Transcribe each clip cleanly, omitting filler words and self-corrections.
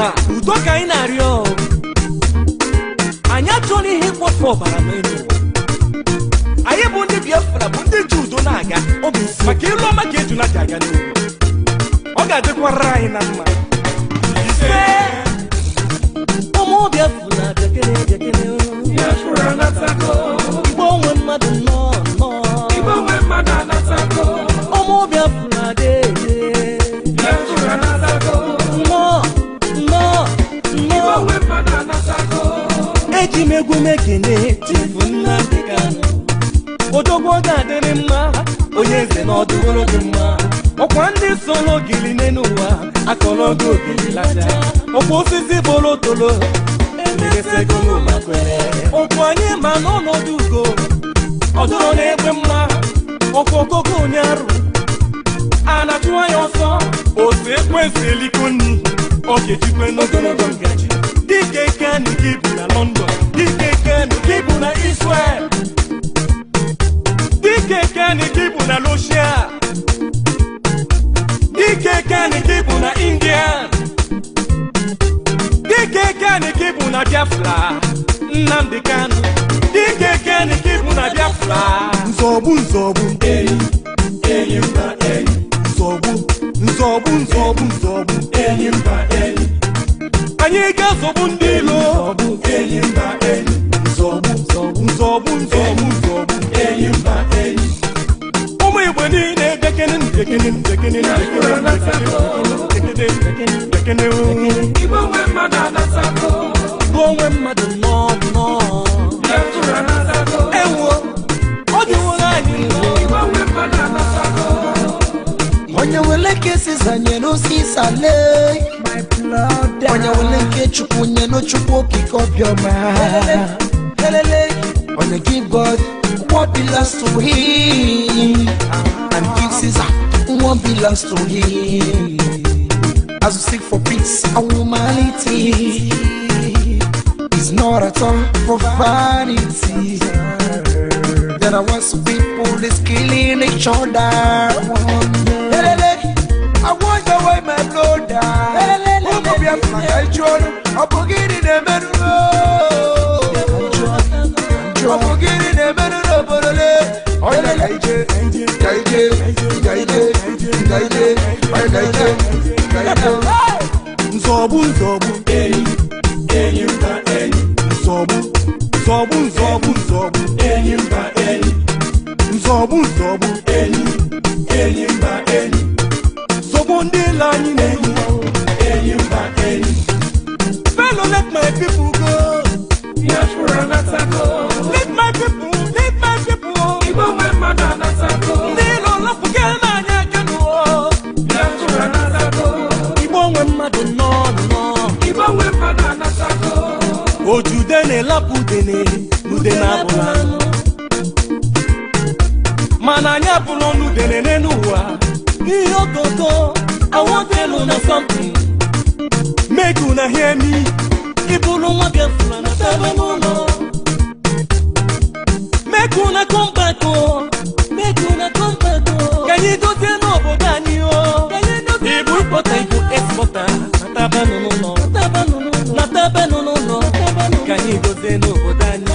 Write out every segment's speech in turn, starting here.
na udo ka anyị na-arịọ anyị achọghị ihe mkpọtụ ọbara n'elu anyị bụ ndị Biafra bụ ndị ji udo na-aga maka ịlụ ọma ka ejuna ji aga n'elu ọ ga-adịkwara anyị na mma ise ụmụ Biafra dekere Biafra natago Igbo onwe mmadụ Igbo onwe mmadụ anatago ụmụ Biafra Biafra natago Igbo onwe mmadụ anatago eji m egwu mekene tifu nna dị Kanu odogwu ga-adịrị mma onye eze na ọdụgoro gị mma ọkwa ndị solo gili n'ụwa akọrọ gị ogili lacha ọkwa osisi bolo tolo ọkwa anyị ma n'ọnọdụ ugo ọdụrụ na-egbe mma ọkwa ogogo onye arụ a na-achụ anya ọsọ otu ekwensị eliko nni ọ ga-ejikwe n'ogologo ngaji dike Kanu gị bụ na London dike Kanu gị bụ na Israel dike Kanu gị bụ na Russia dike Kanu gị bụ na India dike Kanu gị bụ na Biafra Nnamdi Kanu dike Kanu gị bụ na Biafra nzọgbu enyi mba enyi nzọgbu enyi mba enyi anyị ga-azọgbu ndị ilo enyi mba enyi nzọgbu enyi mba enyi ụmụ Igbo niile dekene Igbo onwe mmadụ anatago bụ onwe mmadụ ewo ọ dịworo anyị Igbo onwe mmadụ anatago onye wele nke siza nye n'osisa lee onye wele nke Chukwu nye n'Chukwu okike obiọma onye give God what belongs to him and give Caesar what belongs to him. As we seek for peace and humanity, it's not at all for vanity. There are once people is killing each other. I wonder why my blood died. Who could be a flag? I join. I'm forgetting the men. I'm forgetting the men. Oh, nzọgbu enyi mba enyi nzọgbu enyi mba enyi nzọgbu enyi mba enyi zọgbu ndị ile anyị na-enyi enyi mba enyi fellow let my people go Biafra natago let my people Igbo onwe mmadụ anatago ndị ilo lọpụga n'anya Kanu Biafra natago Igbo onwe mmadụ Igbo onwe mmadụ anatago ojude na-elapụ n'udene abụla mana anyị abụla n'udene n'ụwa ihe ogogo I want elu na something make una hear me ịbụrụ nwa Biafra na tebe n'ụlọ make una come back ka anyị dozie n'obodo anyị Igbo ịkpọta Igbo expọta na tebe n'ụlọ ka anyị dozie n'obodo anyị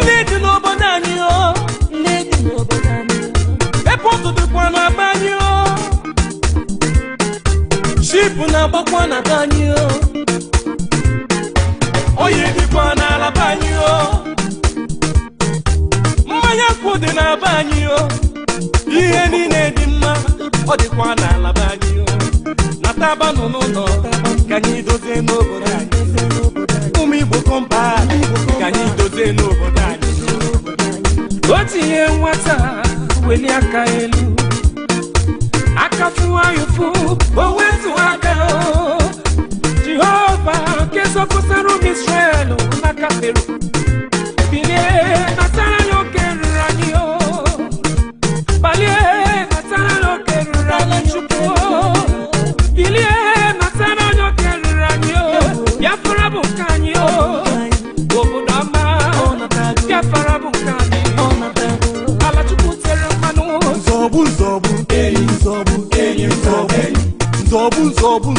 ndị dị n'obodo anyị ebe ọtụ dịkwa na-agba anyị ship na-agbakwa na be anyị oyi dịkwa n'ala be anyị mmanya kwụ dị na be anyị ihe niile dị mma ọ dịkwa n'ala be anyị na taba nọ n'ụlọ ka anyị dozie n'obodo anyị ụmụ Igbo kọmpa ka anyị dozie n'obodo anyị o tinye nwata weli aka elu aka fụwa yufu o wetu aka Jehova nke zọpụtara ụmụ Israel n'aka Fero bilie natara n'oke ruru anyị balie natara n'oke ruru anyị Chukwu bilie natara n'oke ruru anyị Biafra bụ nke anyị obodo ọma Biafra bụ nke anyị ala Chukwu tere mmanụ nzọgbu enyi nzọgbu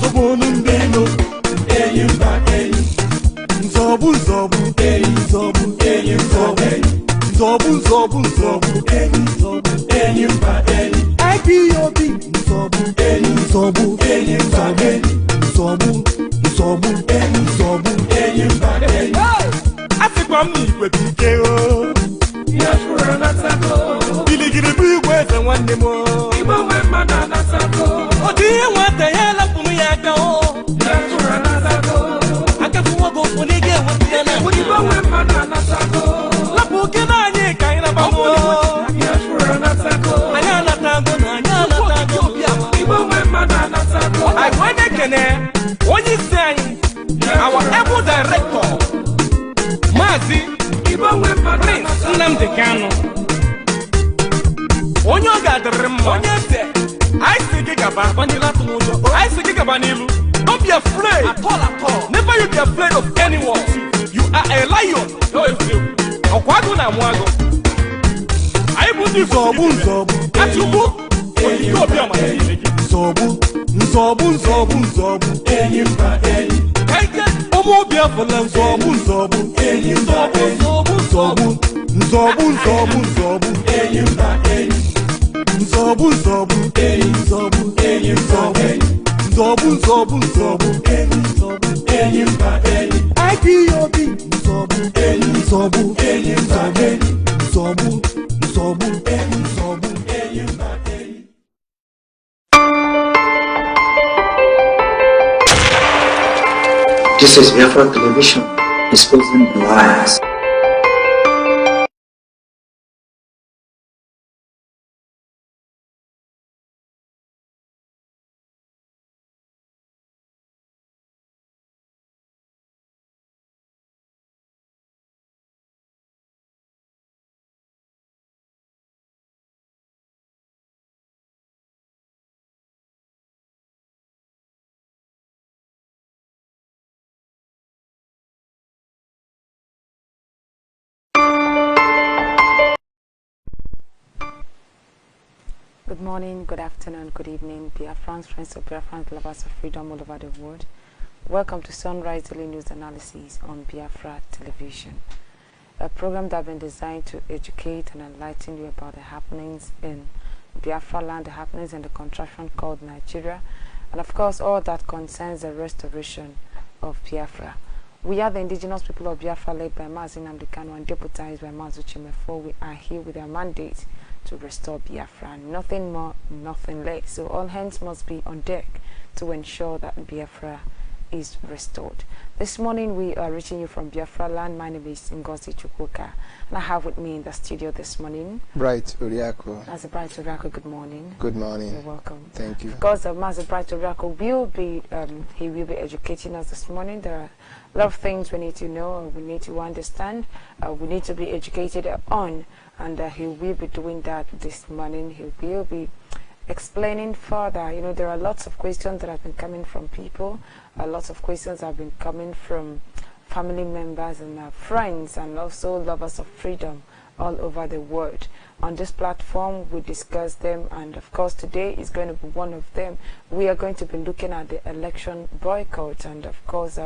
sobonu mbeno eyimba eyi nzobu nzobu eyi nzobu eyi nzobu nzobu nzobu nzobu eyi nzobu eyimba eyi IPOB nzobu eyi nzobu eyimba eyi nzobu nzobu eyi nzobu eyimba eyi asikwa mnikwe bikeo Biafra natako Biligiri bigwe ze nwanne mo Ibo wemana natako Odiye wate yela punu yaka o Biafra natako Akafu wago funige watiana Ibo wemana natako Lapu kena nye kaina bamo Biafra natako Anya natako na anya natako Ibo wemana natako Aiwene kene Onyi sayi Our able director Mazi Prince Nnamdi Kanu onye ọ ga-adịrị mma onye eze anyị si gị gaba anyị si gị gaba n'ilu don't be afraid at all never you be afraid of anyone you are a lion ọkwa agụ na amụ agụ anyị bụ ndị nzọbụ nzọbụ achụgbu onyinye obi ọmara nzọbụ nzọbụ nzọbụ nzọbụ enyi mba enyi ụmụ obi afọla nzọbụ nzọbụ enyi nzọbụ nzọbụ nzọbụ nzọbụ nzọbụ nzọbụ enyi mba enyi nzọbụ nzọbụ enyi nzọbụ enyi nzọbụ nzọbụ nzọbụ nzọbụ enyi nzọbụ enyi mba enyi IPOB nzọbụ enyi nzọbụ enyi nzọbụ nzọbụ nzọbụ enyi nzọbụ enyi mba enyi. This is Biafra Television, exposing the lies. Good morning, good afternoon, good evening, Biafrans, friends of Biafrans, lovers of freedom all over the world. Welcome to Sunrise Daily News Analysis on Biafra Television, a program that has been designed to educate and enlighten you about the happenings in Biafra land, the happenings in the contraction called Nigeria, and of course all that concerns the restoration of Biafra. We are the indigenous people of Biafra, led by Nnamdi Kanu and deputized by Mazi Chimefo. We are here with our mandate to restore Biafra, nothing more, nothing less. So all hands must be on deck to ensure that Biafra is restored. This morning we are reaching you from Biafra land. My name is Ngozi Chukwuka, and I have with me in the studio this morning Bright Uriako. As a Bright Uriako, good morning. Good morning. You're welcome. Thank you. Because Master Bright Uriako will be he will be educating us this morning. There are a lot of things we need to know, we need to understand, we need to be educated on, and he will be doing that this morning. He will be explaining further. You know, there are lots of questions that have been coming from people, lots of questions have been coming from family members and friends, and also lovers of freedom all over the world. On this platform we discuss them, and of course today is going to be one of them. We are going to be looking at the election boycott, and of course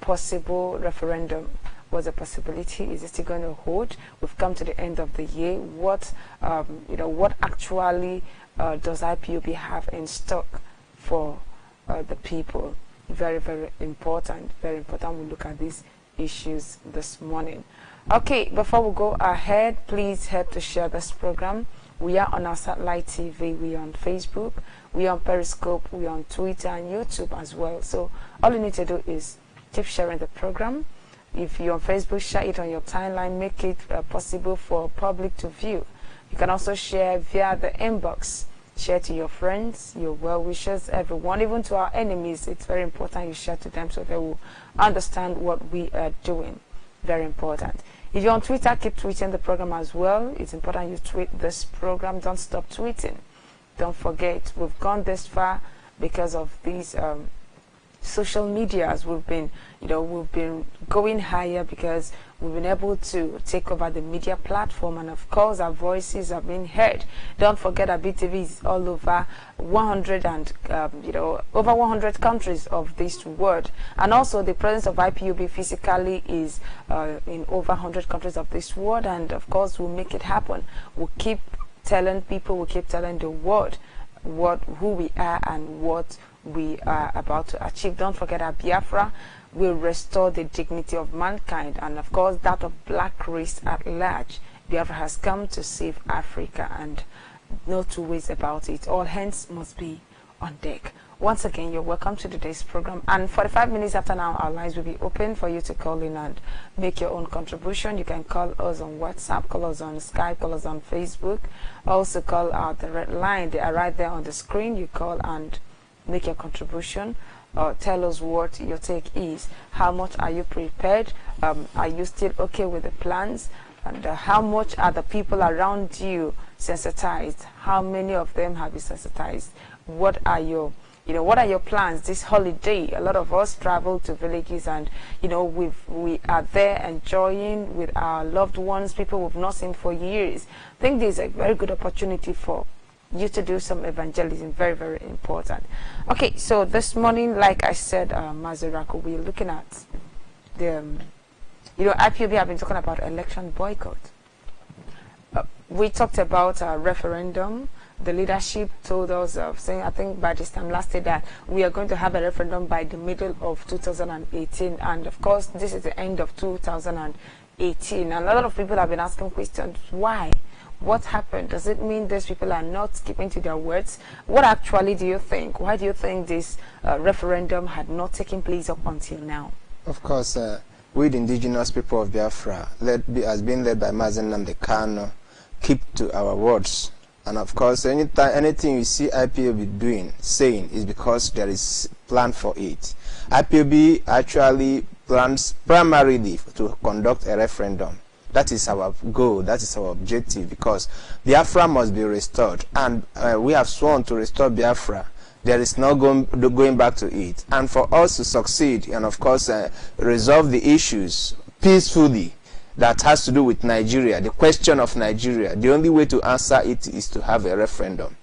possible referendum. What's the possibility? Is it still going to hold? We've come to the end of the year. What what actually does IPOB have in stock for the people? Very, very important. Very important. We look at these issues this morning. Okay, before we go ahead, please help to share this program. We are on our satellite TV, we are on Facebook, we are on Periscope, we are on Twitter and YouTube as well. So all you need to do is keep sharing the program. If you're on Facebook, share it on your timeline, make it possible for public to view. You can also share via the inbox. Share to your friends, your well-wishers, everyone, even to our enemies. It's very important you share to them so they will understand what we are doing. Very important. If you're on Twitter, keep tweeting the program as well. It's important you tweet this program. Don't stop tweeting. Don't forget, we've gone this far because of these social medias. We've been, we've been going higher because we've been able to take over the media platform, and of course our voices are being heard. Don't forget that BTV is all over 100 and over 100 countries of this world, and also the presence of IPOB physically is in over 100 countries of this world, and of course we'll make it happen. We'll keep telling people, we'll keep telling the world who we are and what we are about to achieve. Don't forget that Biafra will restore the dignity of mankind and of course that of black race at large. Biafra has come to save Africa, and no two ways about it. All hands must be on deck. Once again, you're welcome to today's program, and 45 minutes after now our lines will be open for you to call in and make your own contribution. You can call us on WhatsApp, call us on Skype, call us on Facebook, also call our direct line. They are right there on the screen. You call and make your contribution. Tell us what your take is. How much are you prepared? Are you still okay with the plans? And how much are the people around you sensitized? How many of them have you sensitized? What are your what are your plans this holiday? A lot of us travel to villages, and we are there enjoying with our loved ones, people we've not seen for years. I think this is a very good opportunity for you to do some evangelism. Very, very important. Okay, so this morning, like I said, Mazirako, we're looking at the IPOB have been talking about election boycott. We talked about a referendum. The leadership told us saying, I think by this time last year, that we are going to have a referendum by the middle of 2018, and of course this is the end of 2018, and a lot of people have been asking questions. Why? What happened? Does it mean these people are not keeping to their words? What actually do you think? Why do you think this referendum had not taken place up until now? Of course, we the indigenous people of Biafra, has been led by Mazen Namdekano, keep to our words. And of course, anything you see IPOB saying is because there is plan for it. IPOB actually plans primarily to conduct a referendum. That is our goal, that is our objective, because Biafra must be restored, and we have sworn to restore Biafra. There is no going back to it. And for us to succeed and of course resolve the issues peacefully that has to do with Nigeria, the question of Nigeria, the only way to answer it is to have a referendum.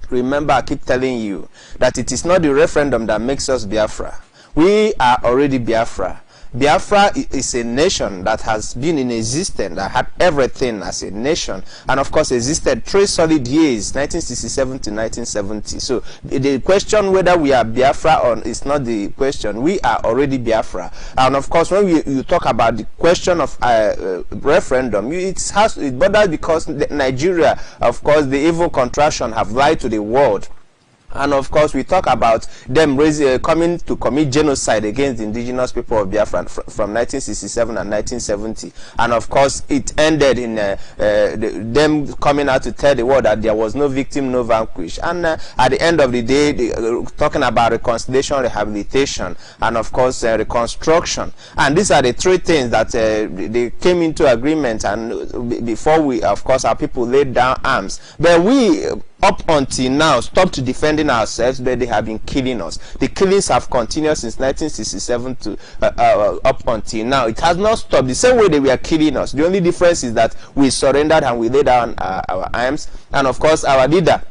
Remember, I keep telling you that it is not the referendum that makes us Biafra. We are already Biafra. Biafra is a nation that has been in existence, that had everything as a nation, and of course existed 3 solid years, 1967 to 1970. So the question whether we are Biafra or is not the question. We are already Biafra. And of course, when you talk about the question of referendum, it bothers because Nigeria, of course, the evil contraction have lied to the world. And of course, we talk about them coming to commit genocide against the indigenous people of Biafra from 1967 and 1970. And of course, it ended in them coming out to tell the world that there was no victim, no vanquish. And at the end of the day, talking about reconciliation, rehabilitation, and of course, reconstruction. And these are the 3 things that they came into agreement. And before we, of course, our people laid down arms. But we, up until now, stopped defending ourselves, but they have been killing us. The killings have continued since 1967 to up until now. It has not stopped. The same way they were killing us. The only difference is that we surrendered and we laid down our arms. And of course, our leader,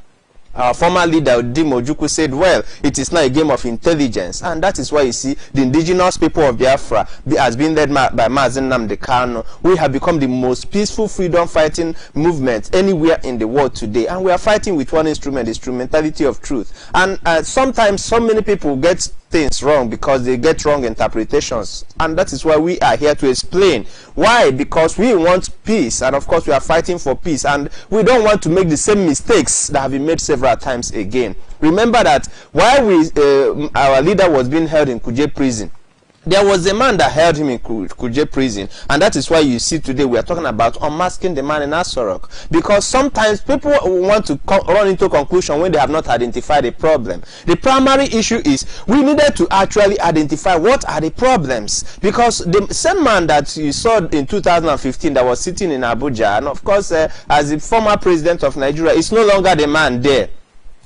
our former leader, Dimo Ojukwu, said, well, it is not a game of intelligence. And that is why you see the indigenous people of Biafra has been led by Mazen Namdekano. We have become the most peaceful freedom fighting movement anywhere in the world today. And we are fighting with one instrument, the instrumentality of truth. And sometimes so many people get things wrong because they get wrong interpretations, and that is why we are here to explain why. Because we want peace, and of course we are fighting for peace, and we don't want to make the same mistakes that have been made several times again. Remember that while our leader was being held in Kuje prison, there was a man that held him in Kuje prison, and that is why you see today we are talking about unmasking the man in Asorok. Because sometimes people want to run into conclusion when they have not identified a problem. The primary issue is we needed to actually identify what are the problems. Because the same man that you saw in 2015 that was sitting in Abuja, and of course as the former president of Nigeria, is no longer the man there.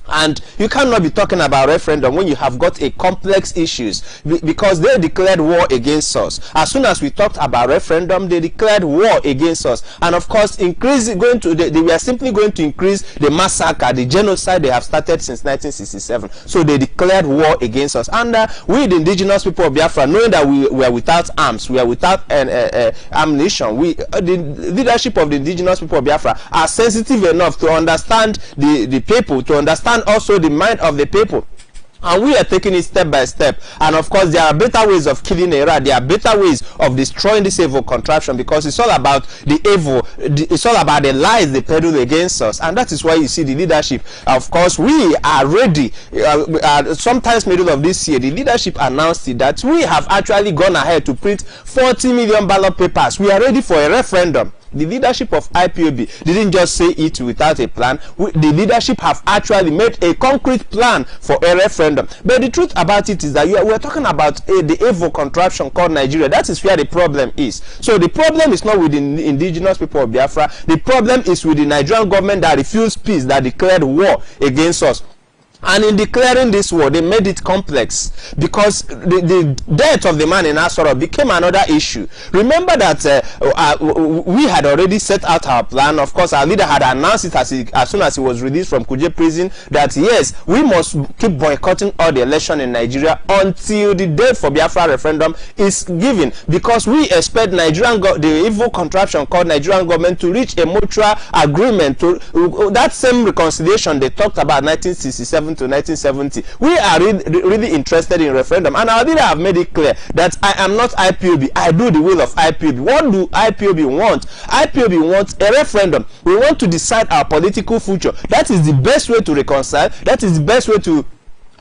And you cannot be talking about referendum when you have got a complex issues, because they declared war against us. As soon as we talked about referendum, they declared war against us. And of course, they were simply going to increase the massacre, the genocide they have started since 1967. So they declared war against us. And we, the indigenous people of Biafra, knowing that we were without arms, we are without ammunition, the leadership of the indigenous people of Biafra are sensitive enough to understand the people, to understand also the mind of the people. And we are taking it step by step. And of course, there are better ways of killing a rat. There are better ways of destroying this evil contraption, because it's all about the evil. It's all about the lies they peddle against us. And that is why you see the leadership. Of course, we are ready. Sometimes middle of this year, the leadership announced it, that we have actually gone ahead to print 40 million ballot papers. We are ready for a referendum. The leadership of IPOB didn't just say it without a plan. The leadership have actually made a concrete plan for a referendum. But the truth about it is that we're talking about the evil contraption called Nigeria. That is where the problem is. So the problem is not with the indigenous people of Biafra. The problem is with the Nigerian government that refused peace, that declared war against us. And in declaring this war, they made it complex, because the death of the man in Asoro became another issue. Remember that we had already set out our plan. Of course, our leader had announced it as soon as he was released from Kuje prison, that yes, we must keep boycotting all the election in Nigeria until the date for Biafra referendum is given, because we expect the evil contraption called Nigerian government to reach a mutual agreement to that same reconciliation they talked about 1967 to 1970. We are really interested in referendum, and our leader have made it clear that I am not IPOB. I do the will of IPOB. What do IPOB want? IPOB wants a referendum. We want to decide our political future. That is the best way to reconcile. That is the best way to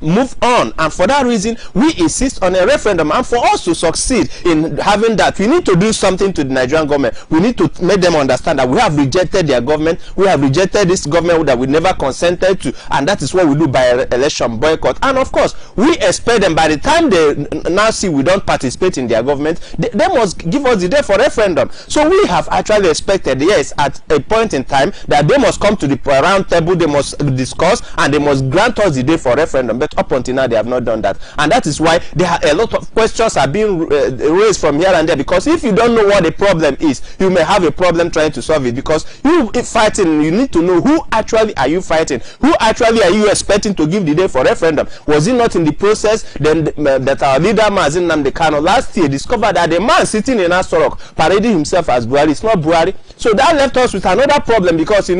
move on, and for that reason we insist on a referendum. And for us to succeed in having that, we need to do something to the Nigerian government. We need to make them understand that we have rejected their government, we have rejected this government that we never consented to, and that is what we do by election boycott. And of course, we expect them, by the time they now see we don't participate in their government, they must give us the day for referendum. So we have actually expected, yes, at a point in time, that they must come to the round table, they must discuss, and they must grant us the day for referendum. But up until now, they have not done that, and that is why there are a lot of questions are being raised from here and there. Because if you don't know what the problem is, you may have a problem trying to solve it. Because you fighting, you need to know who actually are you fighting, who actually are you expecting to give the day for referendum. Was it not in the process then that our leader Mazi Nnamdi Kanu last year discovered that the man sitting in Asorok parading himself as Buhari is not Buhari? So that left us with another problem, because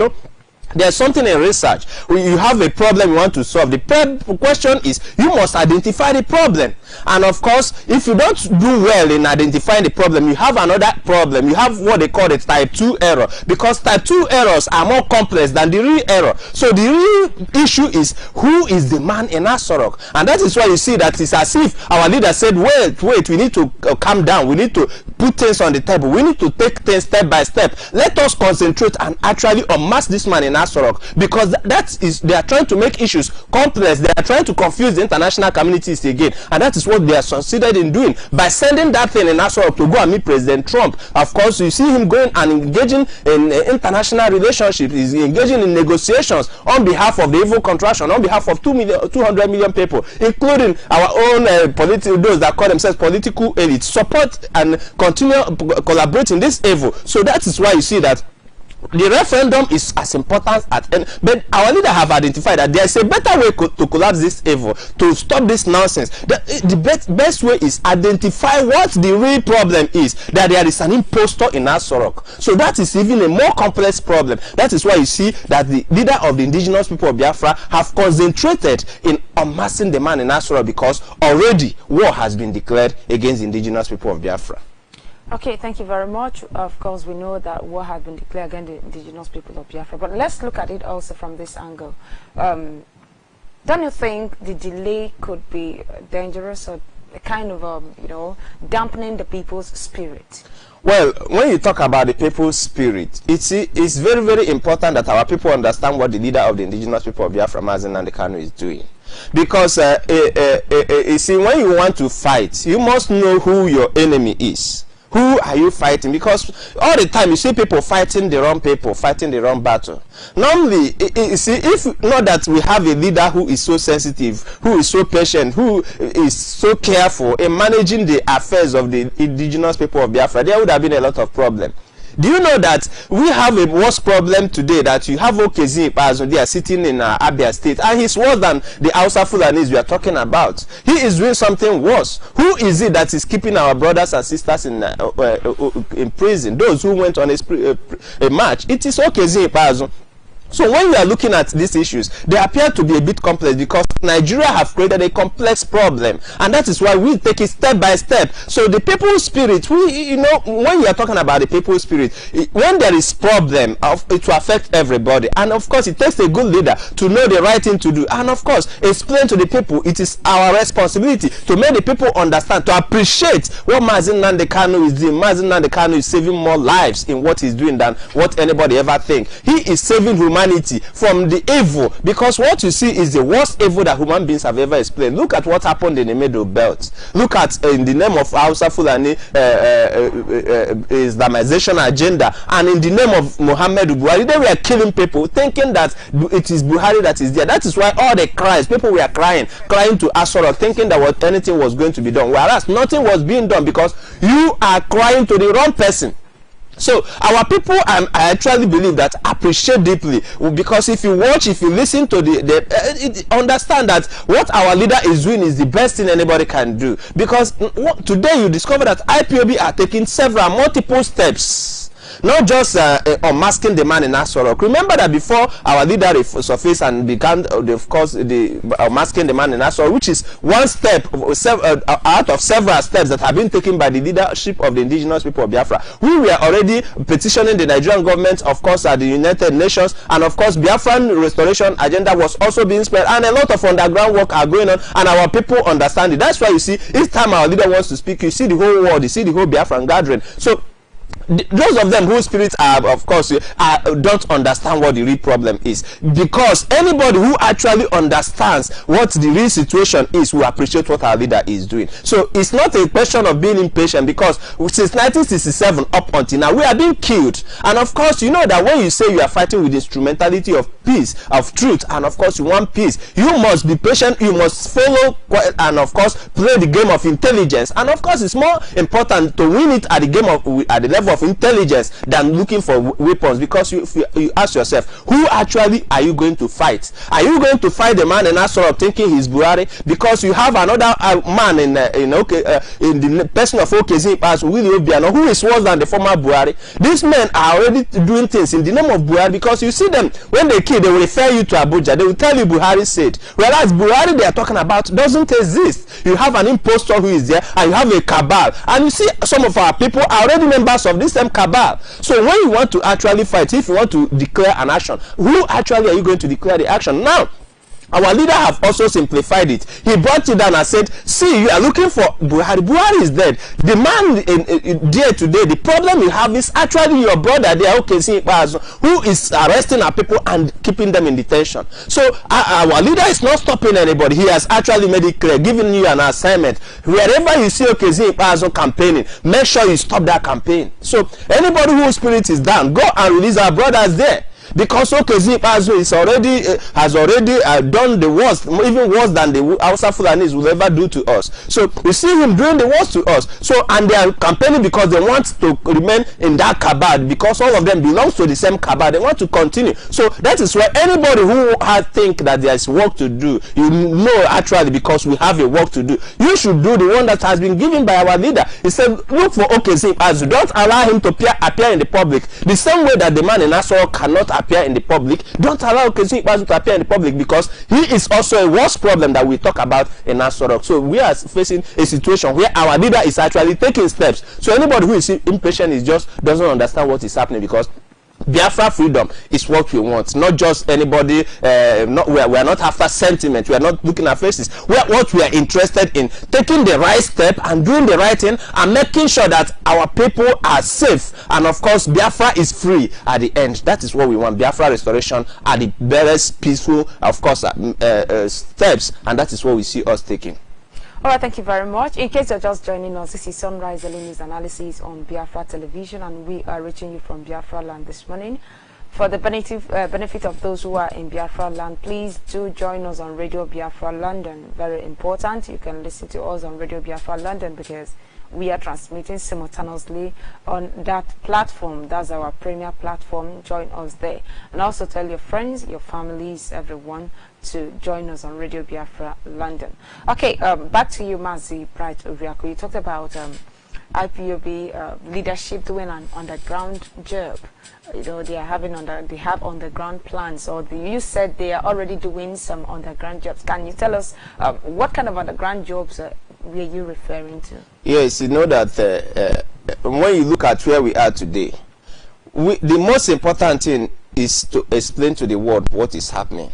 there's something in research. When you have a problem you want to solve, the question is you must identify the problem. And of course, if you don't do well in identifying the problem, you have another problem. You have what they call the type 2 error, because type 2 errors are more complex than the real error. So the real issue is, who is the man in Asorok? And that is why you see that it's as if our leader said, wait, we need to calm down, we need to put things on the table, we need to take things step by step. Let us concentrate and actually unmask this man in Asorok, because they are trying to make issues complex. They are trying to confuse the international communities again, and that is what they are succeeded in doing by sending that thing in Asorok to go and meet President Trump. Of course, you see him going and engaging in international relationships. He's engaging in negotiations on behalf of the evil contraption, on behalf of 200 million people, including our own those that call themselves political elites, support and continue collaborating this evil. So that is why you see that the referendum is as important as any. But our leader have identified that there is a better way to collapse this evil, to stop this nonsense. The best way is identify what the real problem is, that there is an impostor in Asorok. So that is even a more complex problem. That is why you see that the leader of the indigenous people of Biafra have concentrated in unmasking the man in Asorok, because already war has been declared against the indigenous people of Biafra. Okay, thank you very much. Of course, we know that war has been declared against the indigenous people of Biafra, but let's look at it also from this angle. Don't you think the delay could be dangerous, or a kind of, dampening the people's spirit? Well, when you talk about the people's spirit, it's very, very important that our people understand what the leader of the indigenous people of Biafra, Mazi Nnamdi Kanu, is doing. Because, you see, when you want to fight, you must know who your enemy is. Who are you fighting? Because all the time you see people fighting the wrong people, fighting the wrong battle. Normally, you see, if not that we have a leader who is so sensitive, who is so patient, who is so careful in managing the affairs of the indigenous people of Biafra, there would have been a lot of problem. Do you know that we have a worse problem today, that you have Okezie Ikpeazu, they are sitting in Abia State, and he's worse than the Hausa Fulanis we are talking about. He is doing something worse. Who is it that is keeping our brothers and sisters in prison? Those who went on a march. It is Okezie Ikpeazu. So when we are looking at these issues, they appear to be a bit complex because Nigeria have created a complex problem, and that is why we take it step by step. So the people's spirit, you know, when we are talking about the people's spirit, when there is problem, it will affect everybody, and of course it takes a good leader to know the right thing to do, and of course explain to the people. It is our responsibility to make the people understand, to appreciate what Mazi Nnamdi Kanu is doing. Mazi Nnamdi Kanu is saving more lives in what he's doing than what anybody ever think. He is saving humanity from the evil, because what you see is the worst evil that human beings have ever explained. Look at what happened in the Middle Belt. Look at in the name of Hausa Fulani Islamization agenda, and in the name of Muhammad Buhari, they were killing people thinking that it is Buhari that is there. That is why all the cries, people were crying to Asoro, thinking that anything was going to be done, whereas nothing was being done, because you are crying to the wrong person. So our people, I actually believe that, appreciate deeply, because if you watch, if you listen to understand that what our leader is doing is the best thing anybody can do. Because today you discover that IPOB are taking multiple steps, not just unmasking the man in Asorok. Remember that before our leader surfaced and began, of course, the unmasking the man in Asorok, which is one step out of several steps that have been taken by the leadership of the indigenous people of Biafra. We were already petitioning the Nigerian government, of course, at the United Nations, and of course, Biafran restoration agenda was also being spread, and a lot of underground work are going on, and our people understand it. That's why you see, each time our leader wants to speak, you see the whole world, you see the whole Biafran gathering. So those of them whose spirits are, of course, don't understand what the real problem is, because anybody who actually understands what the real situation is will appreciate what our leader is doing. So it's not a question of being impatient, because since 1967 up until now we are being killed. And of course, you know that when you say you are fighting with the instrumentality of peace, of truth, and of course you want peace, you must be patient, you must follow, and of course play the game of intelligence. And of course it's more important to win it at the level of intelligence than looking for weapons, because you ask yourself, who actually are you going to fight? Are you going to fight the man in Asoro thinking he's Buhari? Because you have another man in the person of Okezie Ikpeazu, Willie Obiano, who is worse than the former Buhari. These men are already doing things in the name of Buhari, because you see them, when they kill, they will refer you to Abuja, they will tell you Buhari said, whereas Buhari they are talking about doesn't exist. You have an impostor who is there, and you have a cabal, and you see some of our people are already members of this same cabal. So when you want to actually fight, if you want to declare an action, who actually are you going to declare the action? Now our leader have also simplified it. He brought it down and said, see, you are looking for Buhari. Buhari is dead. The man there today, the problem you have is actually your brother there, Okezie Ikpeazu, who is arresting our people and keeping them in detention. So our leader is not stopping anybody. He has actually made it clear, giving you an assignment. Wherever you see Okezie Ikpeazu campaigning, make sure you stop that campaign. So anybody whose spirit is down, go and release our brothers there. Because Okezie Ikpeazu has already done the worst, even worse than the Hausa Fulanis will ever do to us. So we see him doing the worst to us. So, and they are campaigning because they want to remain in that cabal, because all of them belong to the same cabal. They want to continue. So that is why anybody who think that there is work to do, you know, actually, because we have a work to do, you should do the one that has been given by our leader. He said, look for Okezie Ikpeazu. Don't allow him to appear in the public. The same way that the man in Asoro cannot appear in the public, don't allow Okezie Ikpeazu to appear in the public, because he is also a worse problem that we talk about in Asoro. So we are facing a situation where our leader is actually taking steps. So anybody who is impatient is just doesn't understand what is happening, because Biafra freedom is what we want, not just anybody. We are not after sentiment. We are not looking at faces. What we are interested in, taking the right step and doing the right thing, and making sure that our people are safe, and of course Biafra is free at the end. That is what we want. Biafra restoration are the best peaceful, of course, steps, and that is what we see us taking. All right, thank you very much. In case you're just joining us, this is Sunrise Early News Analysis on Biafra Television, and we are reaching you from Biafra land this morning. For the benefit of those who are in Biafra land, please do join us on Radio Biafra London. Very important. You can listen to us on Radio Biafra London because we are transmitting simultaneously on that platform. That's our premier platform. Join us there. And also tell your friends, your families, everyone to join us on Radio Biafra London. Okay, back to you, Mazi Bright Uriako. You talked about IPOB leadership doing an underground job. You know, they have underground plans, or you said they are already doing some underground jobs. Can you tell us what kind of underground jobs were you referring to? Yes, you know that when you look at where we are today, the most important thing is to explain to the world what is happening.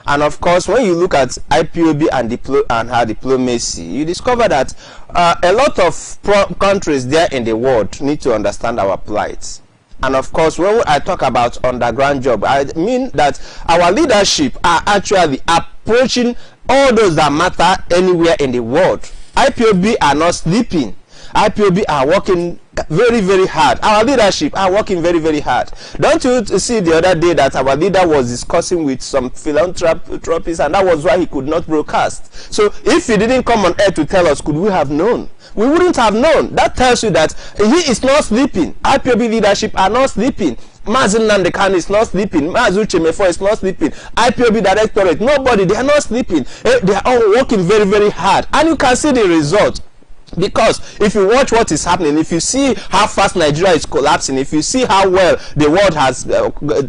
And of course, when you look at IPOB and her diplomacy, you discover that a lot of countries there in the world need to understand our plight. And of course, when I talk about underground job, I mean that our leadership are actually approaching all those that matter anywhere in the world. IPOB are not sleeping. IPOB are working very, very hard. Our leadership are working very, very hard. Don't you see the other day that our leader was discussing with some philanthropists, and that was why he could not broadcast. So if he didn't come on air to tell us, could we have known? We wouldn't have known. That tells you that he is not sleeping. IPOB leadership are not sleeping. Mazin Nandekan is not sleeping. Mazu Chemefo is not sleeping. IPOB directorate, nobody, they are not sleeping. They are all working very, very hard. And you can see the result. Because if you watch what is happening, if you see how fast Nigeria is collapsing, if you see how well the world has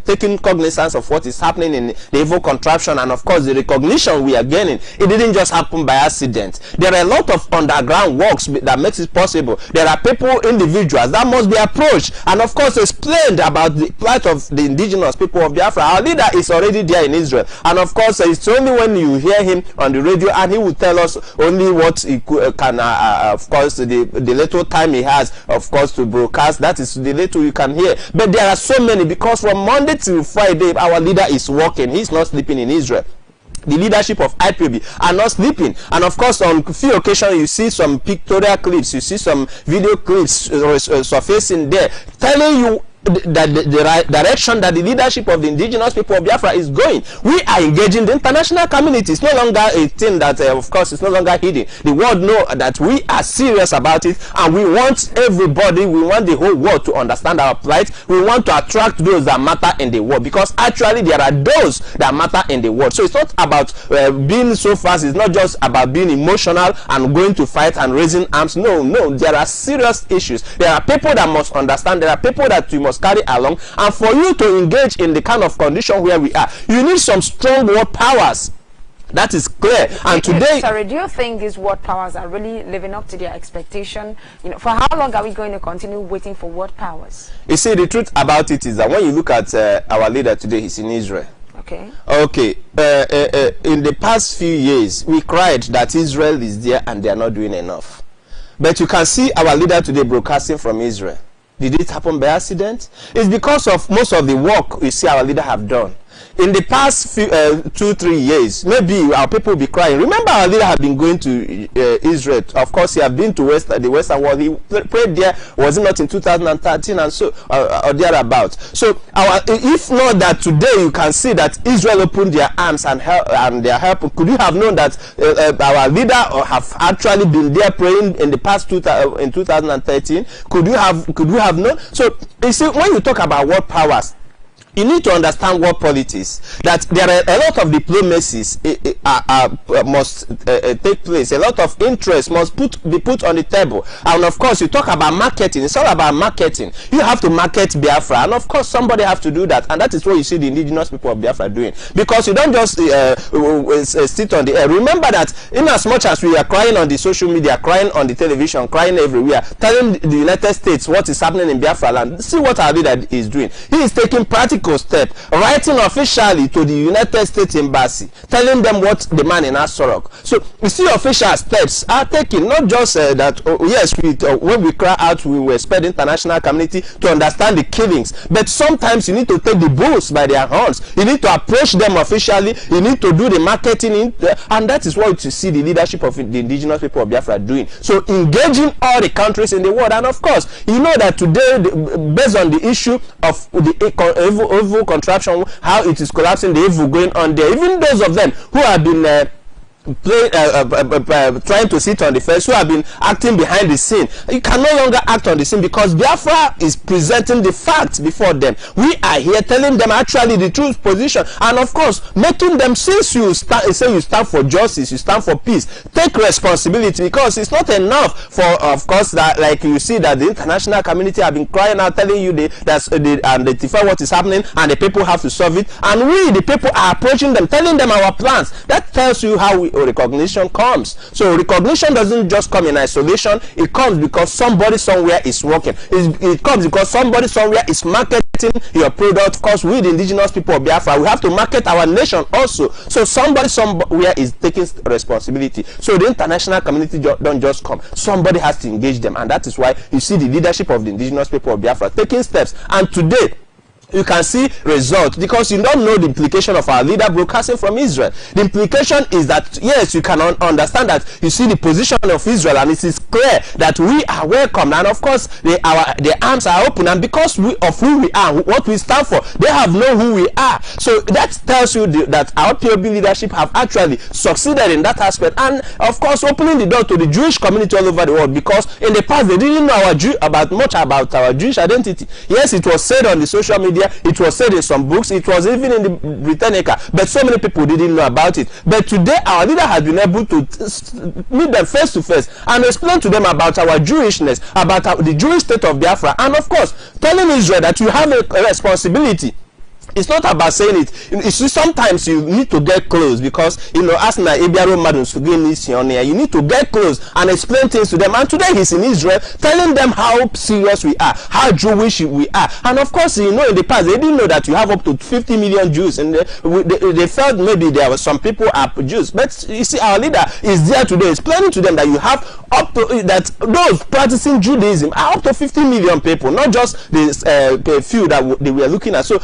taken cognizance of what is happening in the evil contraption, and of course the recognition we are gaining, it didn't just happen by accident. There are a lot of underground works that makes it possible. There are people, individuals that must be approached and of course explained about the plight of the indigenous people of Biafra. Our leader is already there in Israel, and of course it's only when you hear him on the radio and he will tell us only what he can of course the little time he has, of course, to broadcast, that is the little you can hear. But there are so many, because from Monday to Friday our leader is working. He's not sleeping in Israel. The leadership of IPOB are not sleeping, and of course on a few occasions you see some pictorial clips, you see some video clips surfacing there telling you the right direction that the leadership of the indigenous people of Biafra is going. We are engaging the international community. It's no longer a thing that of course it's no longer hidden. The world know that we are serious about it, and we want everybody, we want the whole world to understand our plight. We want to attract those that matter in the world, because actually there are those that matter in the world. So it's not about being so fast, it's not just about being emotional and going to fight and raising arms. No, there are serious issues. There are people that must understand. There are people that you must carry along, and for you to engage in the kind of condition where we are, you need some strong world powers. That is clear. And today, sorry, do you think these world powers are really living up to their expectation? You know, for how long are we going to continue waiting for world powers? You see, the truth about it is that when you look at our leader today, he's in Israel. Okay. In the past few years, we cried that Israel is there and they are not doing enough. But you can see our leader today broadcasting from Israel. Did it happen by accident? It's because of most of the work you see our leader have done. In the past few, 2-3 years, maybe our people will be crying. Remember, our leader had been going to Israel. Of course, he had been to the Western world. He prayed there, was it not in 2013 and so, or thereabouts. So, if not that today you can see that Israel opened their arms and their help, could you have known that our leader have actually been there praying in the past in 2013? Could you have known? So, you see, when you talk about world powers, you need to understand world politics, that there are a lot of diplomacies must take place. A lot of interest must be put on the table. And of course, you talk about marketing. It's all about marketing. You have to market Biafra. And of course, somebody have to do that. And that is what you see the indigenous people of Biafra doing. Because you don't just sit on the air. Remember that in as much as we are crying on the social media, crying on the television, crying everywhere, telling the United States what is happening in Biafra land, see what our leader is doing. He is taking practical practical step, writing officially to the United States Embassy, telling them what the man in Asorok. So you see, official steps are taken, not just that, yes, when we cry out, we expect the international community to understand the killings, but sometimes you need to take the bulls by their horns. You need to approach them officially. You need to do the marketing, and that is what you see the leadership of the indigenous people of Biafra doing. So engaging all the countries in the world, and of course, you know that today, based on the issue of the evil contraption, how it is collapsing, the evil going on there, even those of them who have been trying to sit on the fence, who have been acting behind the scene, you can no longer act on the scene, because Biafra is presenting the facts before them. We are here telling them actually the true position, and of course making them, since you say you stand for justice, you stand for peace, take responsibility, because it's not enough for, of course, that like you see that the international community have been crying out, telling you and they defy what is happening, and the people have to solve it, and we the people are approaching them, telling them our plans. That tells you how recognition comes. So recognition doesn't just come in isolation. It comes because somebody somewhere is working. It comes because somebody somewhere is marketing your product. Of course, we the indigenous people of Biafra, we have to market our nation also. So somebody somewhere is taking responsibility. So the international community don't just come. Somebody has to engage them, and that is why you see the leadership of the indigenous people of Biafra taking steps. And today, you can see results, because you don't know the implication of our leader broadcasting from Israel. The implication is that, yes, you can understand that you see the position of Israel, and it is clear that we are welcome, and of course their arms are open, and because of who we are, what we stand for, they have known who we are. So that tells you that our POB leadership have actually succeeded in that aspect, and of course opening the door to the Jewish community all over the world, because in the past they didn't know much about our Jewish identity. Yes, it was said on the social media, it was said in some books, it was even in the Britannica, but so many people didn't know about it. But today our leader has been able to meet them face to face and explain to them about our Jewishness, about the Jewish state of Biafra, and of course telling Israel that you have a responsibility. It's not about saying it. You see, sometimes you need to get close, because you know, as na Ibiaro Madons you need to get close and explain things to them. And today he's in Israel, telling them how serious we are, how Jewish we are. And of course, you know, in the past they didn't know that you have up to 50 million Jews, and they felt maybe there were some people are Jews. But you see, our leader is there today explaining to them that you have up to that those practicing Judaism are up to 50 million people, not just the few that they were looking at. So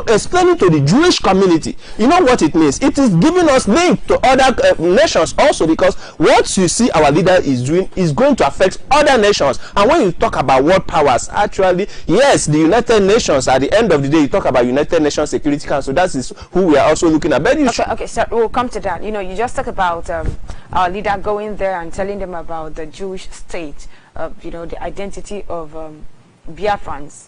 explaining to the Jewish community, you know what it means. It is giving us link to other nations also, because what you see our leader is doing is going to affect other nations. And when you talk about world powers, actually, yes, the United Nations, at the end of the day, you talk about United Nations Security Council. That is who we are also looking at. But okay, so we'll come to that. You know, you just talk about our leader going there and telling them about the Jewish state, you know, the identity of Biafrans.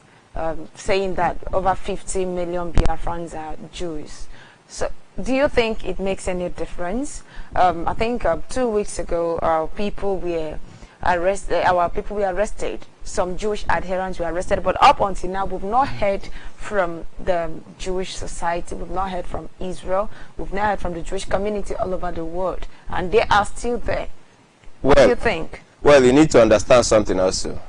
Saying that over 50 million Biafrans are Jews. So do you think it makes any difference? I think 2 weeks ago our people were arrested. Some Jewish adherents were arrested, but up until now we've not heard from the Jewish society, we've not heard from Israel, we've not heard from the Jewish community all over the world, and they are still there. What do you think? Well, you need to understand something also.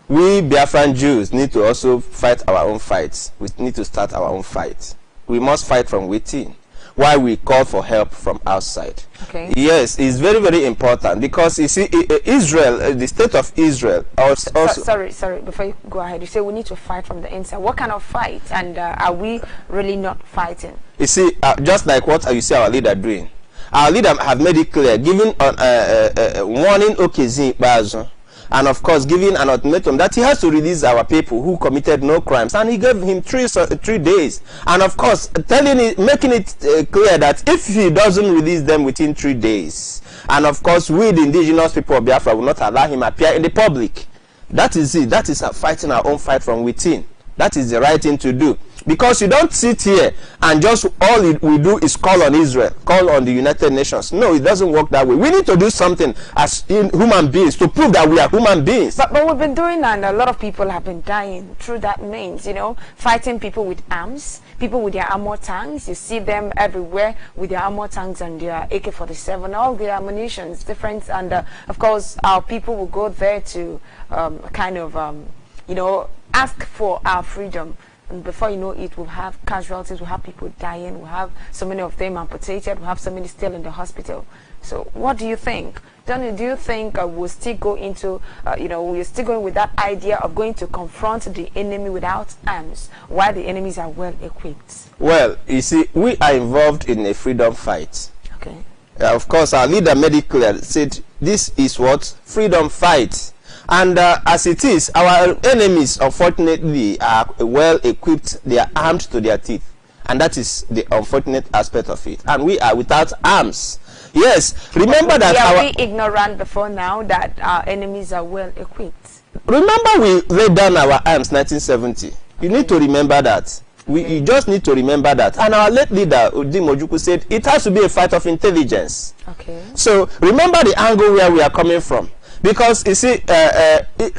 We Biafran Jews need to also fight our own fights. We need to start our own fight. We must fight from within, while we call for help from outside. Okay. Yes, it's very, very important, because you see, Israel, the state of Israel also... Sorry, before you go ahead, you say we need to fight from the inside. What kind of fight? And are we really not fighting? You see, just like what you see our leader doing. Our leader have made it clear, giving warning Okezin Bazo, and of course giving an ultimatum that he has to release our people who committed no crimes, and he gave him 3 days, and of course making it clear that if he doesn't release them within 3 days, and of course we the indigenous people of Biafra will not allow him appear in the public. That is it. That is fighting our own fight from within. That is the right thing to do. Because you don't sit here and just all we do is call on Israel, call on the United Nations. No, it doesn't work that way. We need to do something as human beings to prove that we are human beings. But we've been doing that, and a lot of people have been dying through that means, you know, fighting people with arms, people with their armor tanks. You see them everywhere with their armor tanks and their AK-47, all their ammunition is different. And of course, our people will go there to you know, ask for our freedom. and before you know it, we'll have casualties, we'll have people dying, we'll have so many of them amputated, we'll have so many still in the hospital. So what do you think? Do you think we'll still go into, we're still going with that idea of going to confront the enemy without arms, while the enemies are well equipped? Well, you see, we are involved in a freedom fight. Okay. Of course, our leader made it clear, said this is what freedom fight. And as it is, our enemies, unfortunately, are well equipped. They are armed to their teeth. And that is the unfortunate aspect of it. And we are without arms. Yes, remember that are we ignorant before now that our enemies are well equipped? Remember we laid down our arms 1970. You need to remember that. You just need to remember that. And our late leader, Udi Mojuku, said it has to be a fight of intelligence. Okay. So remember the angle where we are coming from. Because you see,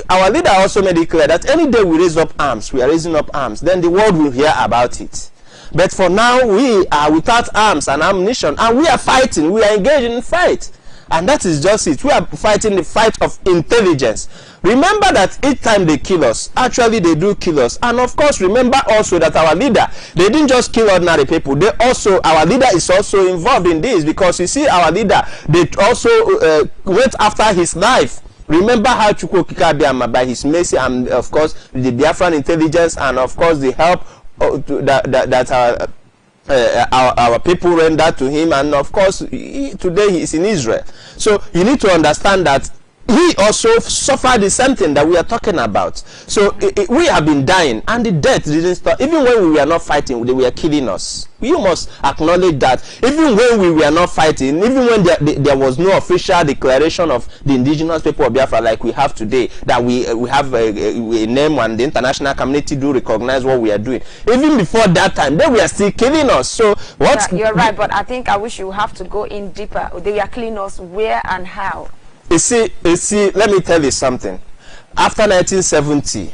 our leader also made it clear that any day we raise up arms, we are raising up arms, then the world will hear about it. But for now, we are without arms and ammunition, and we are fighting. We are engaged in fight. And that is just it. We are fighting the fight of intelligence. Remember that each time they kill us, actually they do kill us. And of course, remember also that our leader, they didn't just kill ordinary people. They also, our leader is also involved in this, because you see, our leader, they also went after his life. Remember how Chukwu Kikabiama, by his mercy, and of course, the Biafran intelligence, and of course, the help that our people render to him, and of course today he is in Israel. So you need to understand that he also suffered the same thing that we are talking about. So we have been dying, and the death didn't stop. Even when we were not fighting, they were killing us. You must acknowledge that. Even when we were not fighting, even when there was no official declaration of the indigenous people of Biafra like we have today, that we have a name and the international community do recognize what we are doing. Even before that time, they were still killing us. So what? Yeah, you're right, but I think I wish you have to go in deeper. They were killing us where and how? You see, let me tell you something. After 1970,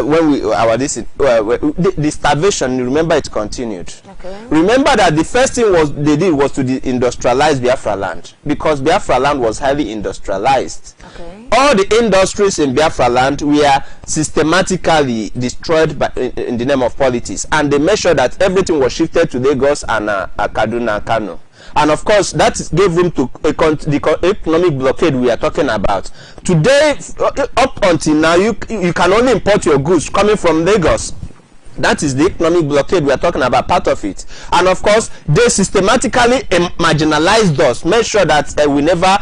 when the starvation, you remember, it continued. Okay. Remember that the first thing they did was to industrialize Biafra land, because Biafra land was highly industrialized. Okay. All the industries in Biafra land were systematically destroyed in the name of politics, and they made sure that everything was shifted to Lagos and Kaduna and Kano. And of course, that gave room to the economic blockade we are talking about. Today, up until now, you can only import your goods coming from Lagos. That is the economic blockade we are talking about, part of it. And of course, they systematically marginalized us, made sure that we never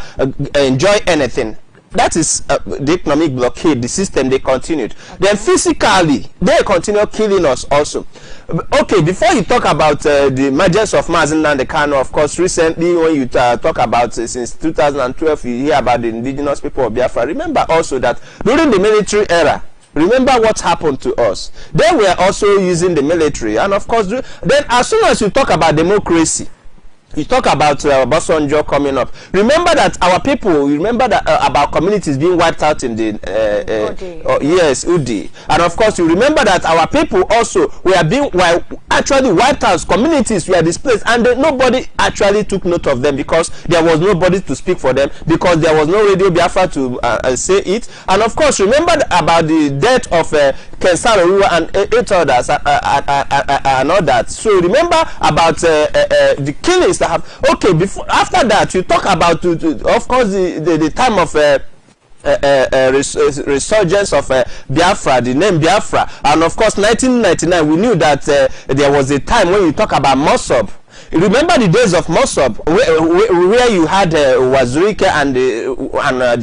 enjoy anything. That is the economic blockade, the system they continued. Okay. Then physically, they continue killing us also. Okay, before you talk about the emergence of Mazen and the Kano, of course, recently when you talk about since 2012, you hear about the indigenous people of Biafra. Remember also that during the military era, remember what happened to us. They were also using the military. And of course, then as soon as you talk about democracy, you talk about Obasanjo coming up. Remember that our people, remember that about communities being wiped out in the yes, Udi. And of course, you remember that our people also were actually wiped out. Communities were displaced, and nobody actually took note of them, because there was nobody to speak for them, because there was no Radio Biafra to say it. And of course, remember about the death of Kensaro and 8 others and all that. So remember about the killings that have. Okay, after that, you talk about of course the time of resurgence of Biafra, the name Biafra, and of course 1999, we knew that there was a time when you talk about Mossab. Remember the days of Mossab, where you had Wazirike and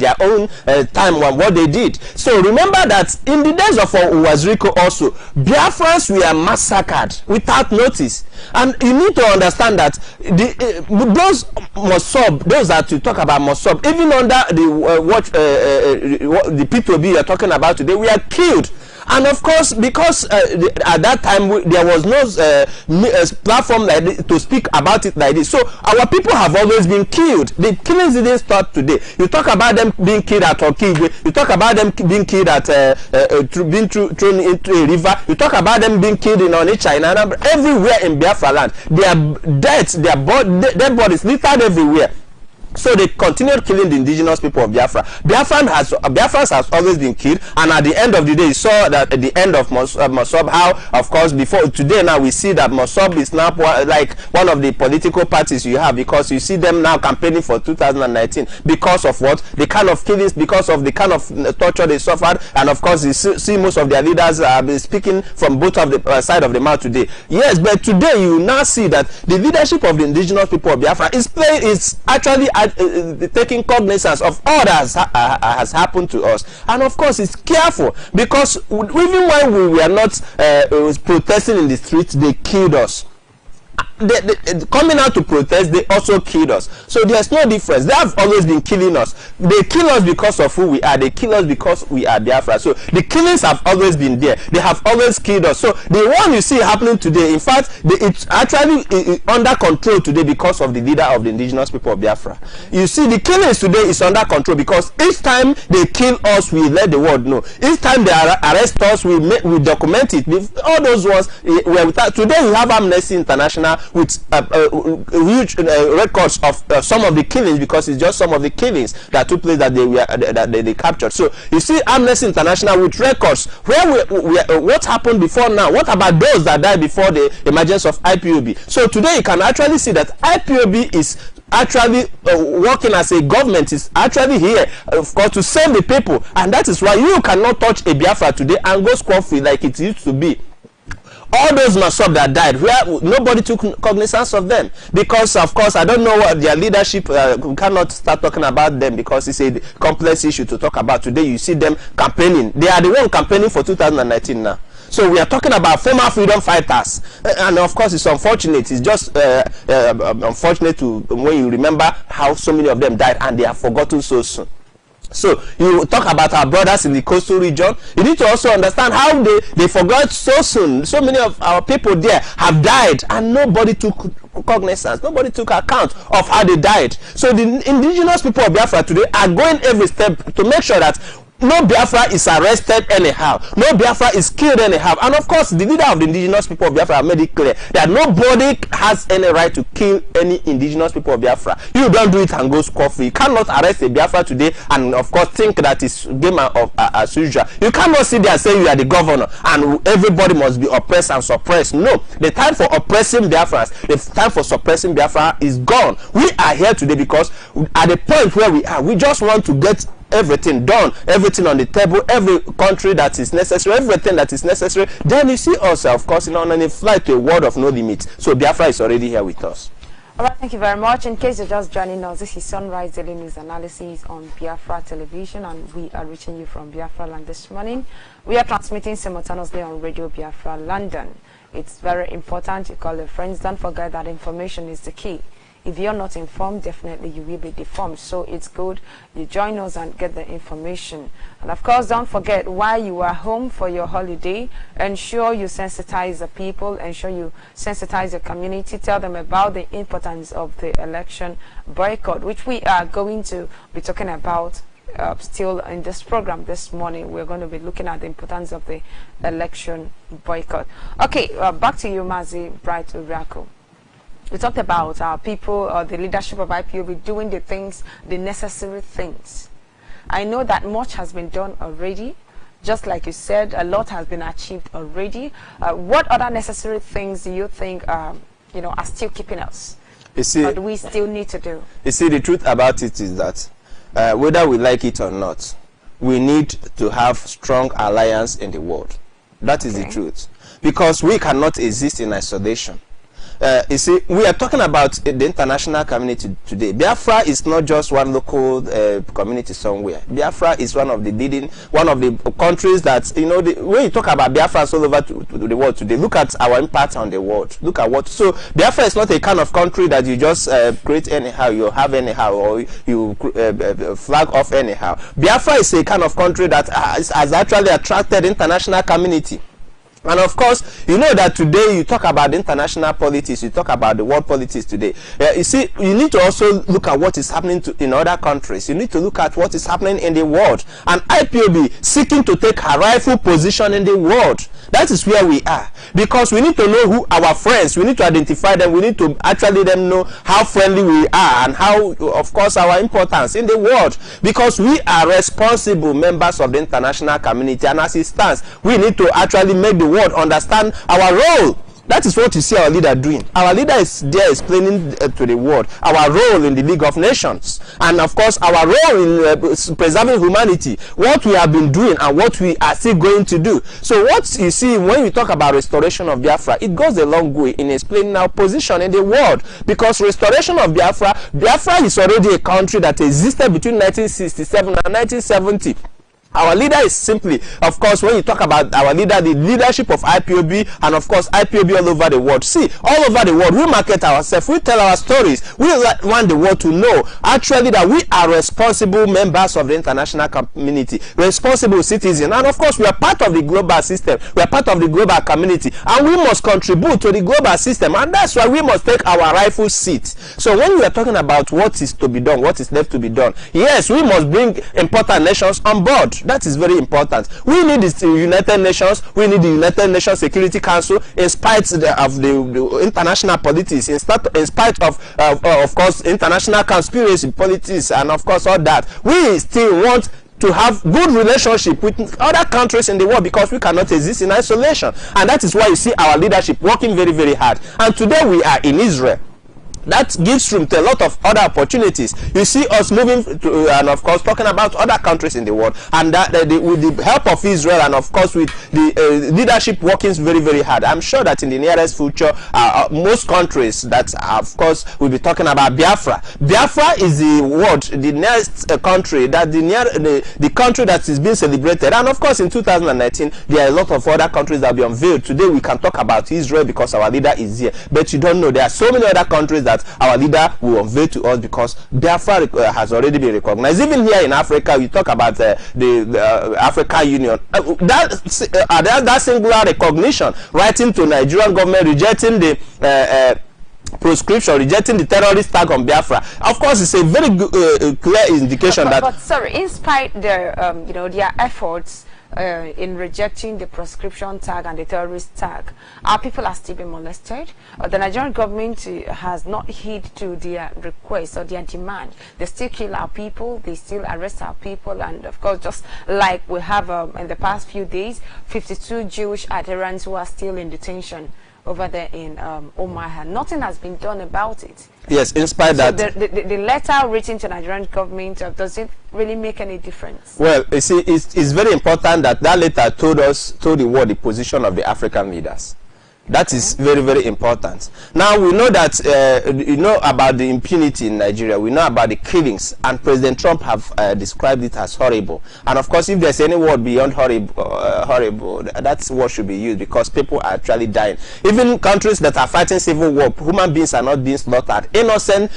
their own time on what they did. So remember that in the days of Wazirike also, Biafrans were massacred without notice. And you need to understand that those Mossab, those that you talk about Mossab, even under the P2B you're talking about today, we are killed. And of course, because at that time there was no platform like this to speak about it like this, so our people have always been killed. The killings didn't start today. You talk about them being killed at Okigwe, you talk about them being killed at being thrown into a river, you talk about them being killed in Onitsha, everywhere in Biafra land. Their deaths, their dead bodies littered everywhere. So they continued killing the indigenous people of Biafra. Biafrans has always been killed, and at the end of the day, you saw that at the end of Mosob, how, of course, before today now we see that Mosob is now like one of the political parties you have, because you see them now campaigning for 2019 because of what? The kind of killings, because of the kind of torture they suffered, and of course you see most of their leaders speaking from both of the side of the mouth today. Yes, but today you now see that the leadership of the indigenous people of Biafra is actually taking cognizance of all that has happened to us, and of course it's careful, because even when we were not protesting in the streets, they killed us. They coming out to protest, they also killed us. So there's no difference. They have always been killing us. They kill us because of who we are. They kill us because we are Biafra. So the killings have always been there. They have always killed us. So the one you see happening today, in fact, it's actually under control today because of the leader of the indigenous people of Biafra. You see, the killings today is under control because each time they kill us, we let the world know. Each time they arrest us, we document it. All those ones were without. Today we have Amnesty International with huge records of some of the killings, because it's just some of the killings that took place that they captured. So you see Amnesty International with records where what happened before now. What about those that died before the emergence of IPOB? So today you can actually see that IPOB is actually working as a government, is actually here, of course, to save the people, and that is why you cannot touch a Biafra today and go scot-free like it used to be. All those Mosob that died, where nobody took cognizance of them, because of course I don't know what their leadership, we cannot start talking about them because it's a complex issue to talk about. Today you see them campaigning. They are the one campaigning for 2019 now. So we are talking about former freedom fighters, and of course it's unfortunate. It's just unfortunate to when you remember how so many of them died and they are forgotten so soon. So you talk about our brothers in the coastal region. You need to also understand how they forgot so soon. So many of our people there have died and nobody took cognizance, nobody took account of how they died. So the indigenous people of Biafra today are going every step to make sure that no Biafra is arrested anyhow, no Biafra is killed anyhow. And of course the leader of the indigenous people of Biafra made it clear that nobody has any right to kill any indigenous people of Biafra. You don't do it and go scot-free. You cannot arrest a Biafra today and of course think that it's game of as usual. You cannot sit there and say you are the governor and everybody must be oppressed and suppressed. No, the time for oppressing Biafras, the time for suppressing Biafra is gone. We are here today because at the point where we are, we just want to get everything done, everything on the table, every country that is necessary, everything that is necessary. Then you see us, of course, on a flight to a world of no limits. So Biafra is already here with us. All right, thank you very much. In case you're just joining us, this is Sunrise Daily News Analysis on Biafra Television, and we are reaching you from Biafra Land this morning. We are transmitting simultaneously on Radio Biafra London. It's very important you call your friends. Don't forget that information is the key. If you're not informed, definitely you will be deformed. So it's good you join us and get the information. And of course, don't forget, while you are home for your holiday, ensure you sensitize the people, ensure you sensitize the community, tell them about the importance of the election boycott, which we are going to be talking about still in this program this morning. We're going to be looking at the importance of the election boycott. Okay, back to you, Mazi Bright Uriako. We talked about our people, the leadership of IPOB doing the things, the necessary things. I know that much has been done already. Just like you said, a lot has been achieved already. What other necessary things do you think are still keeping us? You see, what do we still need to do? You see, the truth about it is that whether we like it or not, we need to have strong alliance in the world. That is the truth. Because we cannot exist in isolation. You see, we are talking about the international community today. Biafra is not just one local community somewhere. Biafra is one of the countries that, when you talk about Biafra all over to the world today, look at our impact on the world. Look at what. So Biafra is not a kind of country that you just create anyhow, you have anyhow, or you flag off anyhow. Biafra is a kind of country that has actually attracted international community. And of course, you know that today you talk about international politics, you talk about the world politics today. You see, you need to also look at what is happening in other countries. You need to look at what is happening in the world. And IPOB seeking to take a rightful position in the world. That is where we are, because we need to know who our friends, we need to identify them, we need to actually let them know how friendly we are and how, of course, our importance in the world, because we are responsible members of the international community, and as it stands, we need to actually make the world understand our role. That is what you see our leader doing. Our leader is there explaining to the world our role in the League of Nations, and of course our role in preserving humanity, what we have been doing and what we are still going to do. So what you see when we talk about restoration of Biafra, it goes a long way in explaining our position in the world, because restoration of Biafra is already a country that existed between 1967 and 1970. Our leader is simply, of course, when you talk about our leader, the leadership of IPOB, and of course IPOB all over the world. See, all over the world, we market ourselves, we tell our stories, we want the world to know actually that we are responsible members of the international community, responsible citizens, and of course we are part of the global system, we are part of the global community, and we must contribute to the global system, and that's why we must take our rightful seat. So when we are talking about what is to be done, what is left to be done, yes, we must bring important nations on board. That is very important. We need the United Nations, we need the United Nations Security Council, in spite of the international politics, in spite of course, international conspiracy politics, and of course all that. We still want to have good relationship with other countries in the world, because we cannot exist in isolation. And that is why you see our leadership working very, very hard. And today we are in Israel. That gives room to a lot of other opportunities. You see us moving to, and of course talking about other countries in the world, and that with the help of Israel, and of course with the leadership working very, very hard. I'm sure that in the nearest future, most countries that of course we'll be talking about Biafra. Biafra is the next country, that the country that is being celebrated. And of course in 2019 there are a lot of other countries that will be unveiled. Today we can talk about Israel because our leader is here, but you don't know there are so many other countries that our leader will unveil to us, because Biafra has already been recognized. Even here in Africa, we talk about the African Union. That singular recognition, writing to Nigerian government, rejecting the proscription, rejecting the terrorist tag on Biafra. Of course, it's a very clear indication but sorry, in spite their their efforts in rejecting the proscription tag and the terrorist tag, our people are still being molested. The Nigerian government has not heed to their request or their demand. They still kill our people, they still arrest our people, and of course, just like we have in the past few days, 52 Jewish adherents who are still in detention over there in Omaha. Nothing has been done about it. Yes, in spite so that the letter written to Nigerian government, does it really make any difference? Well, you see, it's very important that letter told the world the position of the African leaders. That is very, very important. Now we know that about the impunity in Nigeria. We know about the killings, and President Trump have described it as horrible. And of course, if there's any word beyond horrible, that's what should be used, because people are actually dying. Even countries that are fighting civil war, human beings are not being slaughtered. Innocent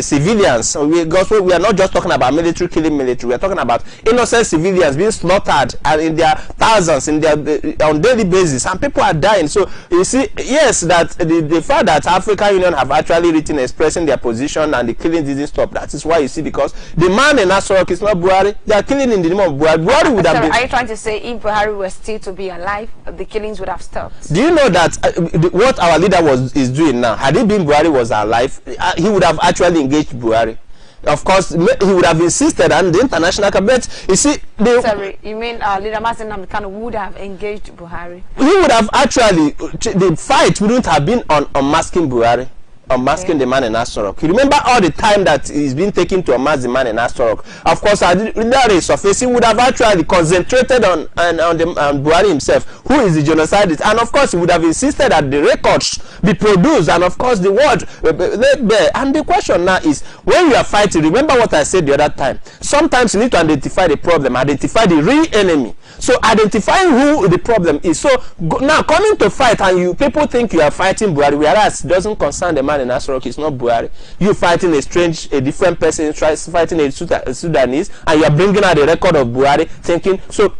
civilians. We are not just talking about military killing military. We are talking about innocent civilians being slaughtered, and in their thousands, on daily basis, and people are dying. So see, yes, that the fact that African Union have actually written expressing their position and the killing didn't stop. That is why you see, because the man in Asorok is not Buhari. They are killing in the name of Buhari. Buhari would have been. Are you trying to say if Buhari were still to be alive, the killings would have stopped? Do you know that what our leader is doing now? Had it been Buhari was alive, he would have actually engaged Buhari. Of course, he would have insisted, and the international cabinet. You see, sorry, you mean leader Mazen Namdekan would have engaged Buhari? He would have actually. The fight wouldn't have been on unmasking Buhari, unmasking the man in Asorok. You remember all the time that he's been taken to unmask the man in Asorok. Of course, that is surface. He would have actually concentrated on Buhari himself, who is the genocidist, and of course, he would have insisted that the records be produced, and of course, the word laid bare. And the question now is, when you are fighting, remember what I said the other time. Sometimes you need to identify the problem, identify the real enemy. So identifying who the problem is. So now coming to fight, and people think you are fighting Buhari, whereas it doesn't concern the man in Asorok. It's not Buhari. You fighting a different person, fighting a Sudanese, and you are bringing out the record of Buhari, thinking so.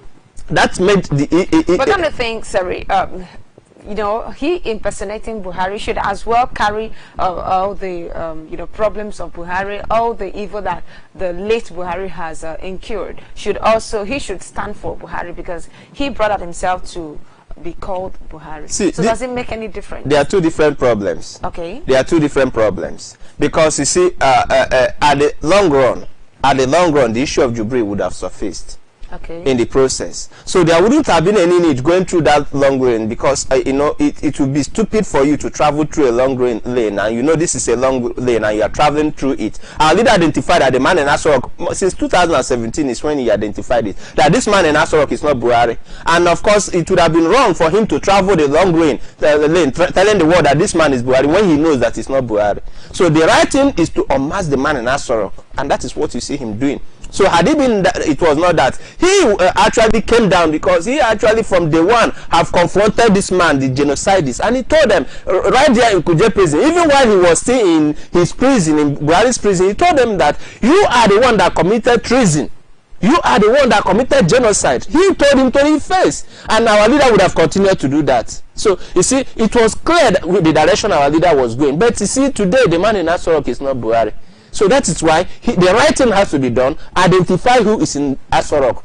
That made the. But then the thing, sorry. He impersonating Buhari should as well carry all the problems of Buhari, all the evil that the late Buhari has incurred. He should stand for Buhari, because he brought out himself to be called Buhari. See, so does it make any difference? There are two different problems. Okay. There are two different problems. Because you see, at the long run, the issue of Jubilee would have surfaced. Okay. In the process, so there wouldn't have been any need going through that long lane, because it would be stupid for you to travel through a long lane, and this is a long lane and you are traveling through it. Our leader identified that the man in Asorok, since 2017 is when he identified it, that this man in Asorok is not Buhari, and of course it would have been wrong for him to travel the long lane, telling the world that this man is Buhari when he knows that it's not Buhari. So the right thing is to unmask the man in Asorok, and that is what you see him doing. So had it been that, it was not that. He actually came down because he actually from day one have confronted this man, the genocidist, and he told them right there in Kuje prison, even while he was still in his prison, in Buhari's prison, he told them that you are the one that committed treason. You are the one that committed genocide. He told him to his face, and our leader would have continued to do that. So you see, it was clear that with the direction our leader was going. But you see, today the man in Asorok is not Buhari. So that is why the right thing has to be done. Identify who is in Asorok.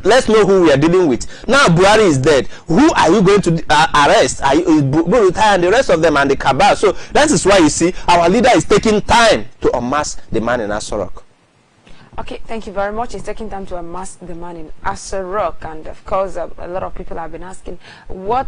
Let's know who we are dealing with. Now Buhari is dead. Who are you going to arrest? Are you and the rest of them and the cabal? So that is why you see our leader is taking time to unmask the man in Asorok. Okay, thank you very much. It's taking time to unmask the man in Asorok, and of course, a lot of people have been asking, how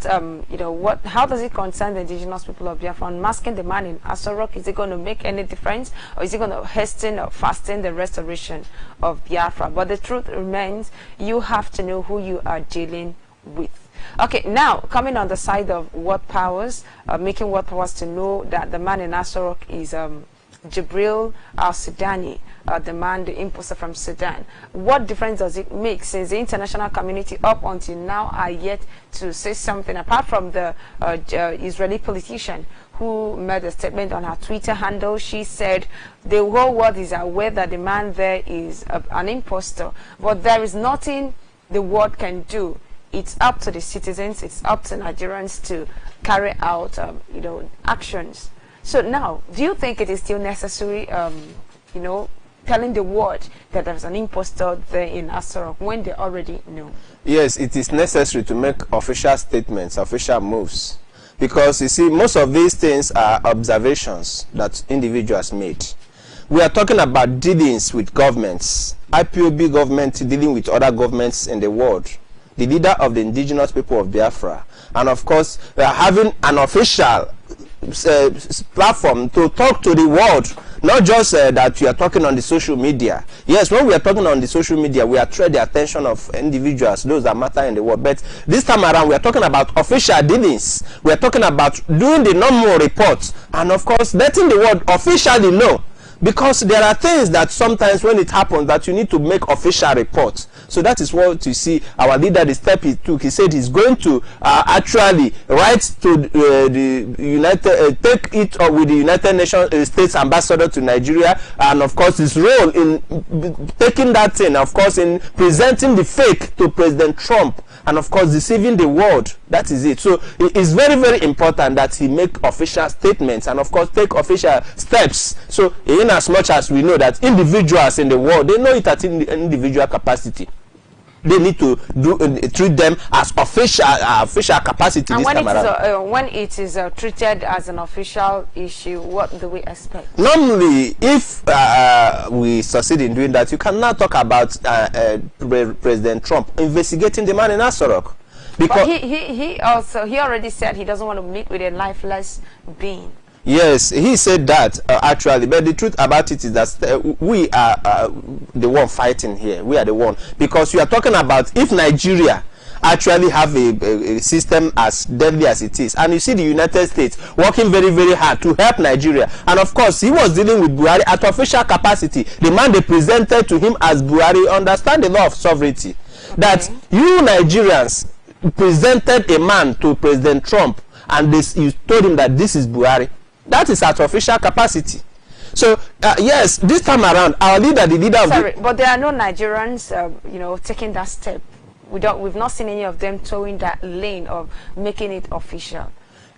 does it concern the indigenous people of Biafra? Unmasking the man in Asorok, is it going to make any difference, or is it going to hasten or fasten the restoration of Biafra? But the truth remains, you have to know who you are dealing with. Okay, now coming on the side of what powers, making what powers to know that the man in Asorok is Jibril al-Sudani, the man, the imposter from Sudan. What difference does it make, since the international community up until now are yet to say something, apart from the Israeli politician who made a statement on her Twitter handle? She said the whole world is aware that the man there is an imposter, but there is nothing the world can do. It's up to the citizens, it's up to Nigerians to carry out actions. So now, do you think it is still necessary, telling the world that there's an impostor there in Asorok when they already know? Yes, it is necessary to make official statements, official moves. Because you see, most of these things are observations that individuals made. We are talking about dealings with governments, IPOB government dealing with other governments in the world, the leader of the indigenous people of Biafra, and of course, we are having an official platform to talk to the world, not just that we are talking on the social media. Yes, when we are talking on the social media, we attract the attention of individuals, those that matter in the world. But this time around, we are talking about official dealings. We are talking about doing the normal reports, and of course, letting the world officially know. Because there are things that sometimes when it happens that you need to make official reports. So that is what you see our leader, the step he took. He said he's going to actually write to the United, take it up with the United Nations States ambassador to Nigeria, and of course his role in taking that thing, of course in presenting the fake to President Trump, and of course deceiving the world. That is it. So it is very, very important that he make official statements and of course take official steps. So in as much as we know that individuals in the world, they know it at individual capacity, they need to treat them as official capacity. And this time around. When it is treated as an official issue, what do we expect? Normally, if we succeed in doing that, you can now talk about President Trump investigating the man in Asorok. Because but he already said he doesn't want to meet with a lifeless being. Yes, he said that actually, but the truth about it is that we are the one fighting here. We are the one, because you are talking about if Nigeria actually have a system as deadly as it is, and you see the United States working very, very hard to help Nigeria, and of course he was dealing with Buhari at official capacity. The man they presented to him as Buhari understand the law of sovereignty. Okay. That you Nigerians presented a man to President Trump, and you told him that this is Buhari. That is at official capacity. So yes, this time around, our leader, the leader of but there are no Nigerians, taking that step. We've not seen any of them towing that lane of making it official.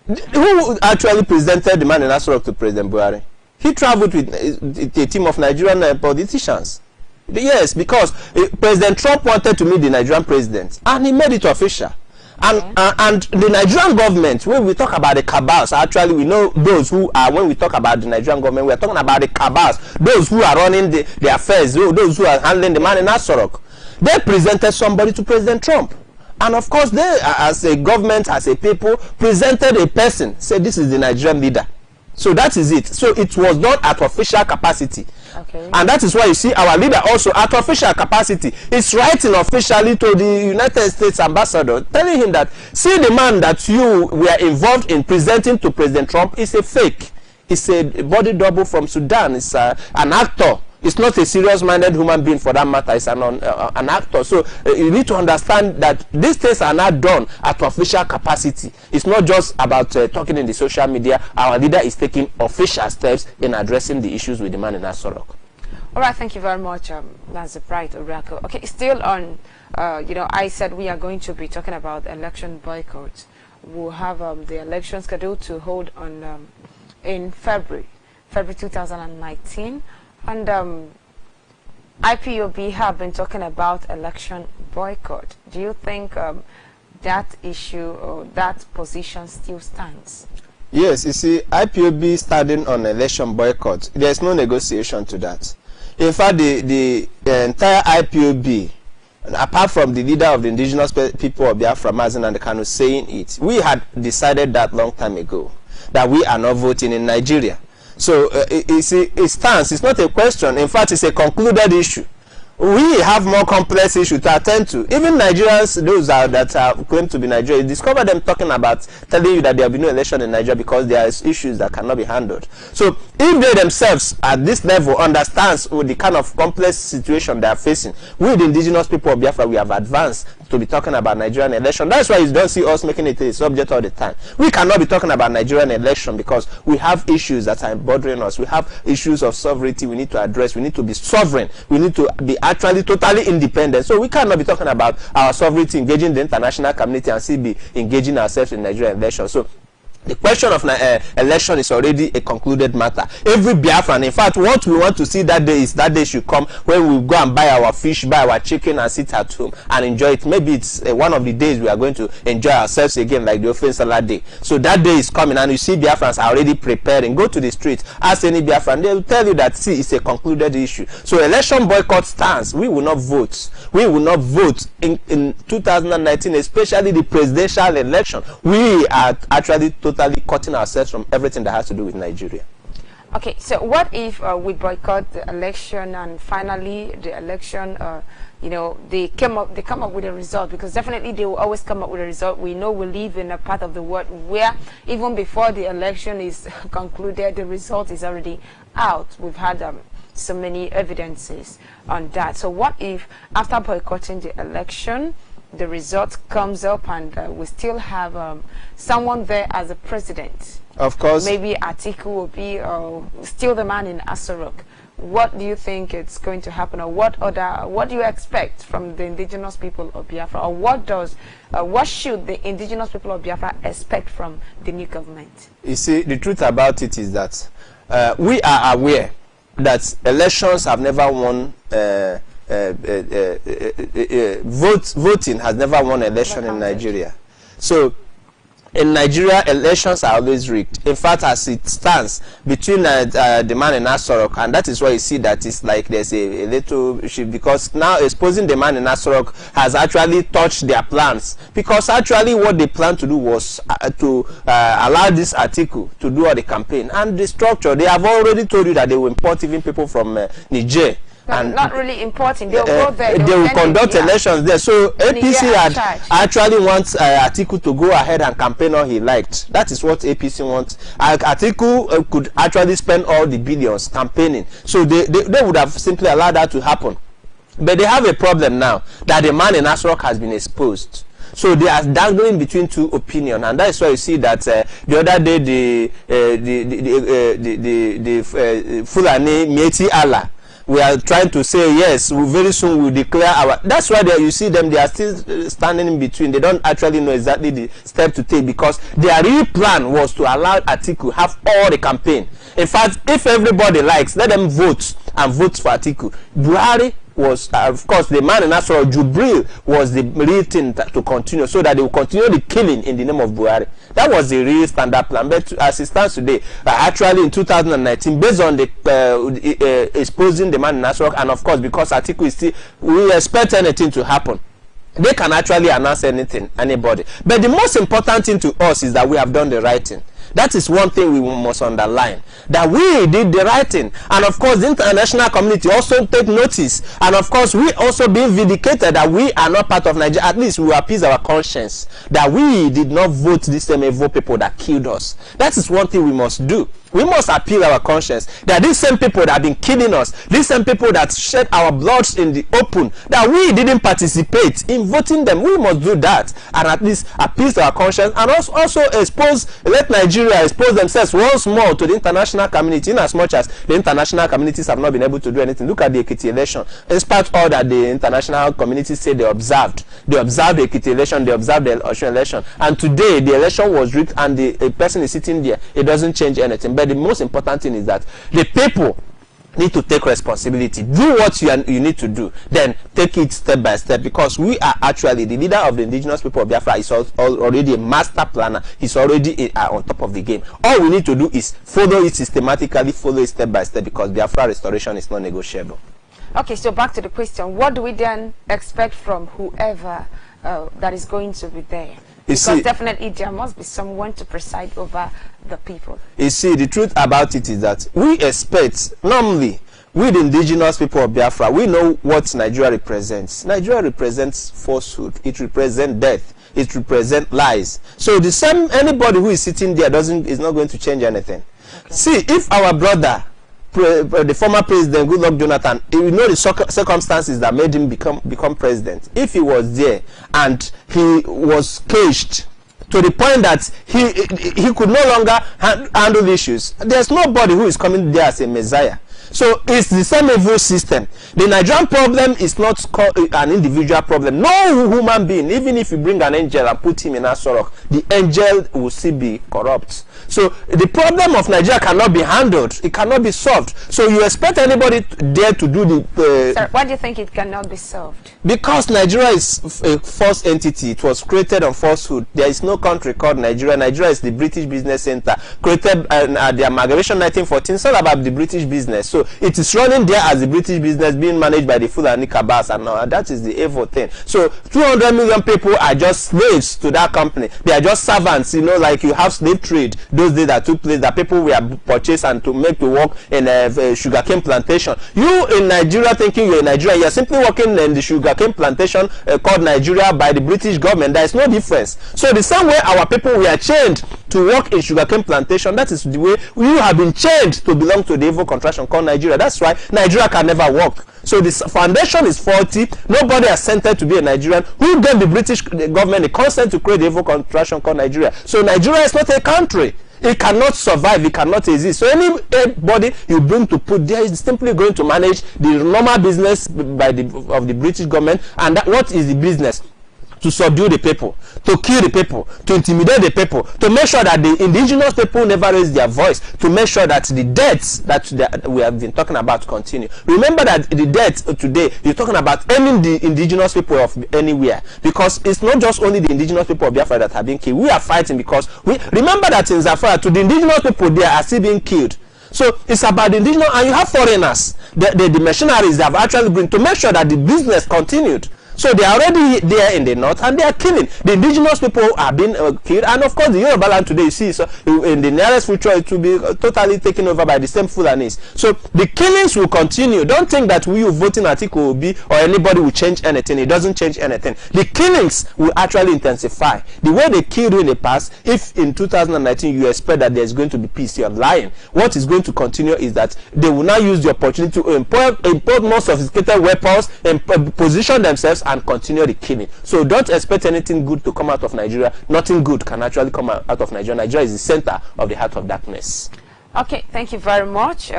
Who actually presented the man in Asorok to President Buhari? He traveled with a team of Nigerian politicians. Yes, because President Trump wanted to meet the Nigerian president, and he made it official. And the Nigerian government, when we talk about the cabals, actually we know those who are, when we talk about the Nigerian government, we are talking about the cabals, those who are running the affairs, those who are handling the man in Asorok. They presented somebody to President Trump. And of course, they, as a government, as a people, presented a person, said this is the Nigerian leader. So that is it. So it was done at official capacity. Okay. And that is why you see our leader also at official capacity is writing officially to the United States ambassador, telling him that, see, the man that you were involved in presenting to President Trump is a fake. It's a body double from Sudan. It's an actor. It's not a serious-minded human being for that matter. It's an actor. So you need to understand that these things are not done at official capacity. It's not just about talking in the social media. Our leader is taking official steps in addressing the issues with the man in Asorok. All right, thank you very much, that's a bright oracle. Okay, still on, I said we are going to be talking about election boycott. We'll have the election scheduled to hold on in February 2019. And IPOB have been talking about election boycott. Do you think that issue or that position still stands? Yes, you see, IPOB standing on election boycott, there's no negotiation to that. In fact, the entire IPOB, apart from the leader of the indigenous people of Biafra, Mazen Kanu, saying it, we had decided that long time ago that we are not voting in Nigeria. So it stands. It's not a question. In fact, it's a concluded issue. We have more complex issues to attend to. Even Nigerians, those that claim to be Nigerians, discover them talking about telling you that there will be no election in Nigeria because there is issues that cannot be handled. So if they themselves at this level understands with the kind of complex situation they are facing, we the indigenous people of Biafra, we have advanced to be talking about Nigerian election. That's why you don't see us making it a subject all the time. We cannot be talking about Nigerian election because we have issues that are bothering us. We have issues of sovereignty we need to address. We need to be sovereign. We need to be actually totally independent. So we cannot be talking about our sovereignty, engaging the international community, and still be engaging ourselves in Nigerian election. So the question of election is already a concluded matter. Every Biafran, in fact, what we want to see that day is that day should come when we go and buy our fish, buy our chicken, and sit at home and enjoy it. Maybe it's one of the days we are going to enjoy ourselves again, like the Ofen Salah day. So that day is coming, and you see Biafrans are already preparing. Go to the streets, ask any Biafran, they will tell you that, see, it's a concluded issue. So election boycott stands. We will not vote. We will not vote in 2019, especially the presidential election. We are actually totally cutting ourselves from everything that has to do with Nigeria. Okay, so what if we boycott the election and finally the election, they come up with a result? Because definitely they will always come up with a result. We know we live in a part of the world where even before the election is concluded, the result is already out. We've had so many evidences on that. So what if after boycotting the election, the result comes up and we still have someone there as a president? Of course. Maybe Atiku will be still the man in Asorok. What do you think it's going to happen, or what do you expect from the indigenous people of Biafra, or what should the indigenous people of Biafra expect from the new government? You see, the truth about it is that we are aware that elections have never won. Voting has never won election in Nigeria. So in Nigeria, elections are always rigged. In fact, as it stands between the man in Asorok, and that is why you see that it's like there's a little shift, because now exposing the man in Asorok has actually touched their plans. Because actually what they planned to do was to allow this article to do all the campaign. And the structure, they have already told you that they will import even people from Niger. And not really important. They'll go there. They will conduct elections there. So APC actually wants Atiku to go ahead and campaign all he liked. That is what APC wants. Atiku could actually spend all the billions campaigning. So they would have simply allowed that to happen. But they have a problem now that the man in Asorok has been exposed. So they are dangling between two opinions, and that is why you see that the other day the Fulani Mieti Allah, we are trying to say yes, we very soon will declare our. That's why you see them, they are still standing in between. They don't actually know exactly the step to take, because their real plan was to allow Atiku have all the campaign. In fact, if everybody likes, let them vote and vote for Atiku. Buhari was, of course, the man in Asoro, Jubril, was the real thing to continue, so that they will continue the killing in the name of Buhari. That was the real standard plan. But as it stands today, actually in 2019, based on the exposing the man in Asoro, and of course, because Atiku is still, we expect anything to happen. They can actually announce anything, anybody. But the most important thing to us is that we have done the right thing. That is one thing we must underline, that we did the right thing. And of course, the international community also take notice. And of course, we also being vindicated that we are not part of Nigeria. At least we appease our conscience that we did not vote these same evil people that killed us. That is one thing we must do. We must appeal our conscience that these same people that have been killing us, these same people that shed our bloods in the open, that we didn't participate in voting them. We must do that and at least appeal to our conscience, and also let Nigeria expose themselves once more to the international community, in as much as the international communities have not been able to do anything. Look at the Ekiti election. In spite of all that the international community said they observed the Ekiti election, they observed the Osun election, and today the election was rigged and the person is sitting there. It doesn't change anything. But the most important thing is that the people need to take responsibility. Do what you need to do, then take it step by step, because we are actually the leader of the indigenous people of Biafra. Is already a master planner. He's already on top of the game. All we need to do is follow it systematically, follow it step by step, because Biafra restoration is not negotiable. Okay, so back to the question: what do we then expect from whoever that is going to be there? Because definitely there must be someone to preside over the people. You see, the truth about it is that we expect, normally, we the indigenous people of Biafra, we know what Nigeria represents. Nigeria represents falsehood. It represents death. It represents lies. So the same, anybody who is sitting there is not going to change anything. Okay. See, if our brother, the former president Goodluck Jonathan, you know the circumstances that made him become president. If he was there and he was caged to the point that he could no longer handle issues, there's nobody who is coming there as a messiah. So it's the same evil system. The Nigerian problem is not an individual problem. No human being, even if you bring an angel and put him in a sorok, the angel will still be corrupt. So the problem of Nigeria cannot be handled. It cannot be solved. So you expect anybody there to do the... Sir, why do you think it cannot be solved? Because Nigeria is a false entity. It was created on falsehood. There is no country called Nigeria. Nigeria is the British business center. Created at the amalgamation 1914. It's all about the British business. So it is running there as the British business, being managed by the Fulani Kabas, and that is the evil thing. So 200 million people are just slaves to that company. They are just servants, you know, like you have slave trade. Those days that took place, that people were purchased and to make to work in a sugarcane plantation. You in Nigeria thinking you're in Nigeria, you're simply working in the sugarcane plantation called Nigeria by the British government. There is no difference. So the same way our people were chained to work in sugarcane plantation, that is the way you have been chained to belong to the evil contraction called Nigeria. That's why Nigeria can never work. So this foundation is faulty. Nobody has consented to be a Nigerian. Who gave the British government the consent to create the evil contraction called Nigeria? So Nigeria is not a country. It cannot survive. It cannot exist. So anybody you bring to put there is simply going to manage the normal business of the British government. And what is the business? To subdue the people, to kill the people, to intimidate the people, to make sure that the indigenous people never raise their voice, to make sure that the deaths that we have been talking about continue. Remember that the deaths today, you're talking about ending the indigenous people of anywhere, because it's not just only the indigenous people of Biafra that have been killed. We are fighting because we remember that in Zafara, to the indigenous people, they are still being killed. So it's about the indigenous, and you have foreigners, the mercenaries that have actually been to make sure that the business continued. So they are already there in the north and they are killing. The indigenous people are being killed, and of course the Yoruba land today, you see, so in the nearest future it will be totally taken over by the same Fulanis. So the killings will continue. Don't think that we voting Atiku will be or anybody will change anything. It doesn't change anything. The killings will actually intensify. The way they killed in the past, if in 2019 you expect that there is going to be peace, you are lying. What is going to continue is that they will now use the opportunity to import more sophisticated weapons and position themselves and continue the killing. So don't expect anything good to come out of Nigeria. Nothing good can actually come out of Nigeria. Nigeria is the center of the heart of darkness. Okay, thank you very much.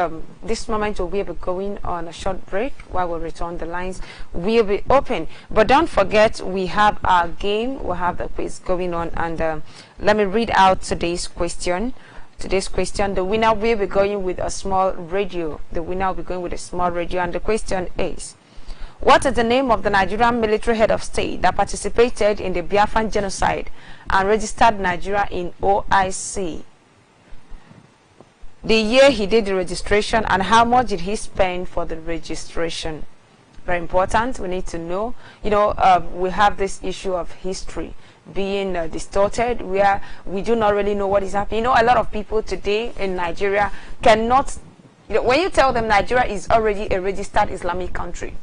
This moment we'll be going on a short break. While we return, the lines will be open. But don't forget, we have our game. We'll have the quiz going on. And let me read out today's question. Today's question, the winner will be going with a small radio. The winner will be going with a small radio. And the question is, What is the name of the Nigerian military head of state that participated in the Biafran genocide and registered Nigeria in OIC? The year he did the registration and how much did he spend for the registration? Very important. We need to know. We have this issue of history being distorted, where we do not really know what is happening. A lot of people today in Nigeria cannot, when you tell them Nigeria is already a registered Islamic country,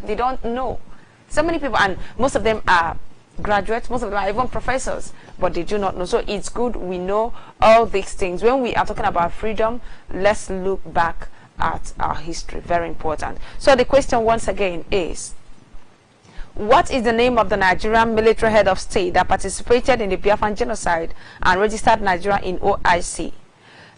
they don't know. So many people, and most of them are graduates, most of them are even professors, but they do not know. So it's good we know all these things. When we are talking about freedom, let's look back at our history. Very important. So the question once again is, what is the name of the Nigerian military head of state that participated in the Biafran genocide and registered Nigeria in OIC?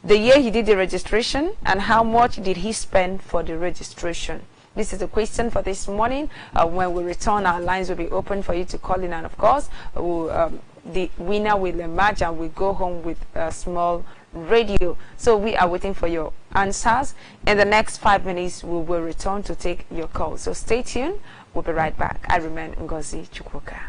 The year he did the registration and how much did he spend for the registration? This is the question for this morning. When we return, our lines will be open for you to call in, and of course, the winner will emerge and we go home with a small radio. So we are waiting for your answers. In the next 5 minutes, we will return to take your calls. So stay tuned. We'll be right back. I remain Ngozi Chukwuka.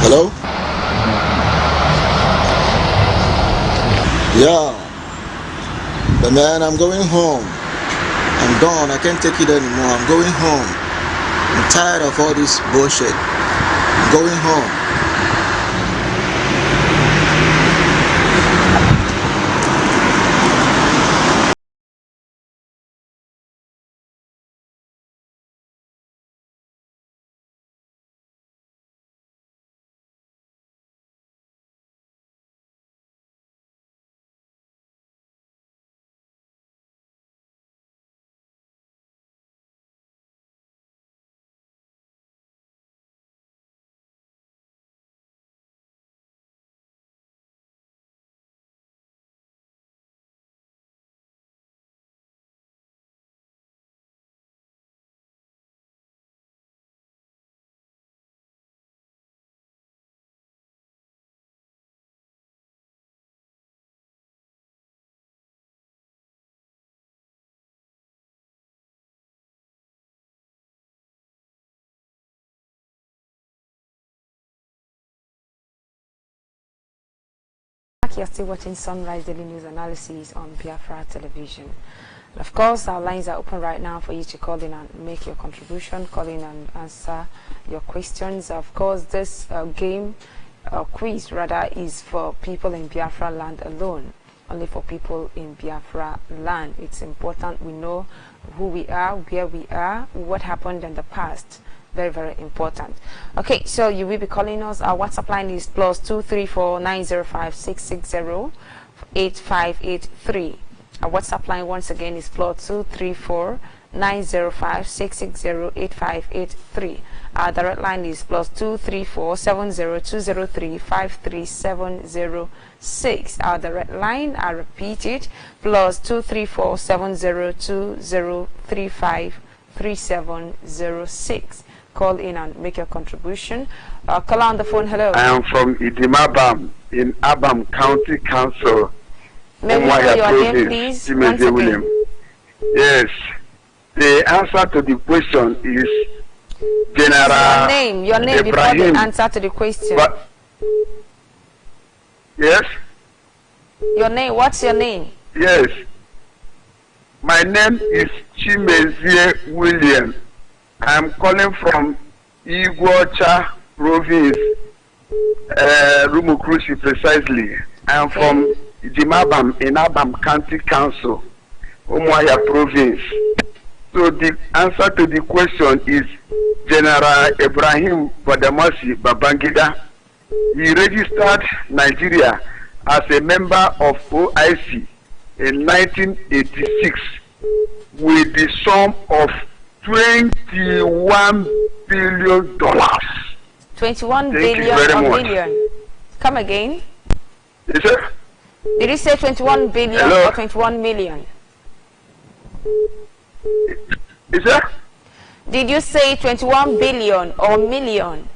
Hello? Yeah. But man, I'm going home. I'm done. I can't take it anymore. I'm going home. I'm tired of all this bullshit. I'm going home. You're still watching Sunrise Daily News Analysis on Biafra Television. And of course, our lines are open right now for you to call in and make your contribution, call in and answer your questions. Of course, this quiz rather, is for people in Biafra land alone. Only for people in Biafra land. It's important we know who we are, where we are, what happened in the past. Very, very important. Okay, so you will be calling us. Our WhatsApp line is +234 905 660 8583. Our WhatsApp line once again is +234 905 660 8583. Our direct line is +234 70203 53706. Our direct line, I repeat it, +234 70203 53706. Call in and make your contribution. Call on the phone. Hello. I am from Idimabam in Abam County Council. May we know your name, please? Once again. Yes. The answer to the question is General. Your name before the answer to the question. But, yes. Your name. What's your name? Yes. My name is Chimezie William. I am calling from Iguacha province, Rumukrushi precisely. I am from Idimabam in Abam County Council, Umuahia province. So the answer to the question is General Ibrahim Badamasi Babangida. He registered Nigeria as a member of OIC in 1986 with the sum of $21 billion. 21 billion or million? Come again? Yes, sir? Did you say 21 billion Hello? or 21 million? Yes, sir? Did you say 21 billion or million?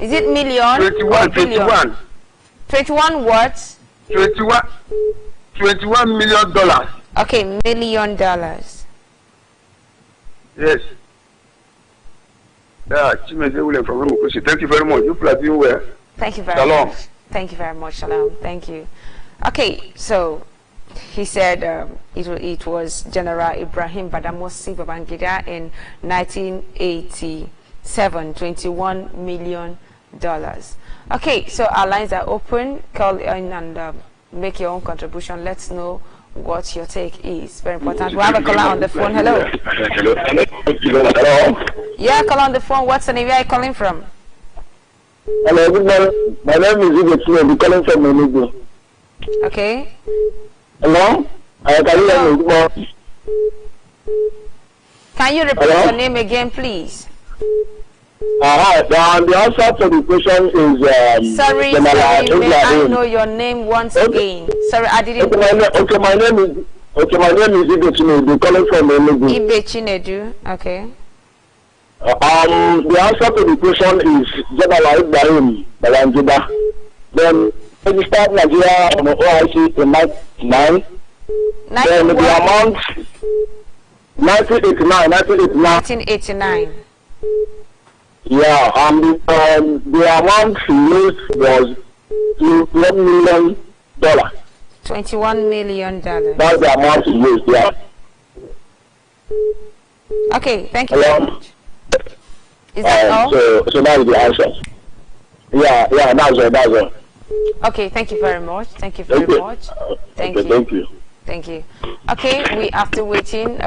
Is it million 21, or billion? 21. 21 what? $21 million. Okay, $1 million. Yes. Yeah, Chimezie William from Rumukushi. Thank you very much. You are doing well. Thank you very Shalom. much. Thank you very much. Shalom. Thank you. Okay, so he said it was General Ibrahim Badamasi Babangida in 1987, $21 million. Okay, so our lines are open. Call in and make your own contribution. Let's know what your take is. Very important. We have a caller on the phone. Hello. Hello. Yeah, call on the phone. What's the name? Where are you calling from? Hello, good morning. My name is Ibe. I'm calling from Enugu. Okay. Hello. Can you hear me? Good morning. Can you repeat your name again, please? The answer to the question is sorry, may I know your name once again? Sorry, I didn't. My name is Ibe Chinedu, calling from Enugu. Ibe Chinedu, okay. The answer to the question is General Ibrahim Babangida. Then registered Nigeria on the OIC in 1999. Then the amount 1989. Yeah, the amount he used was $21 million. $21 million. That's the amount he used, yeah. Okay, thank you very much. Is that all? So that's the answer. Yeah, that's all. Okay, thank you very much. Thank you very much. Thank you. Thank you. Thank you. Okay, we after waiting,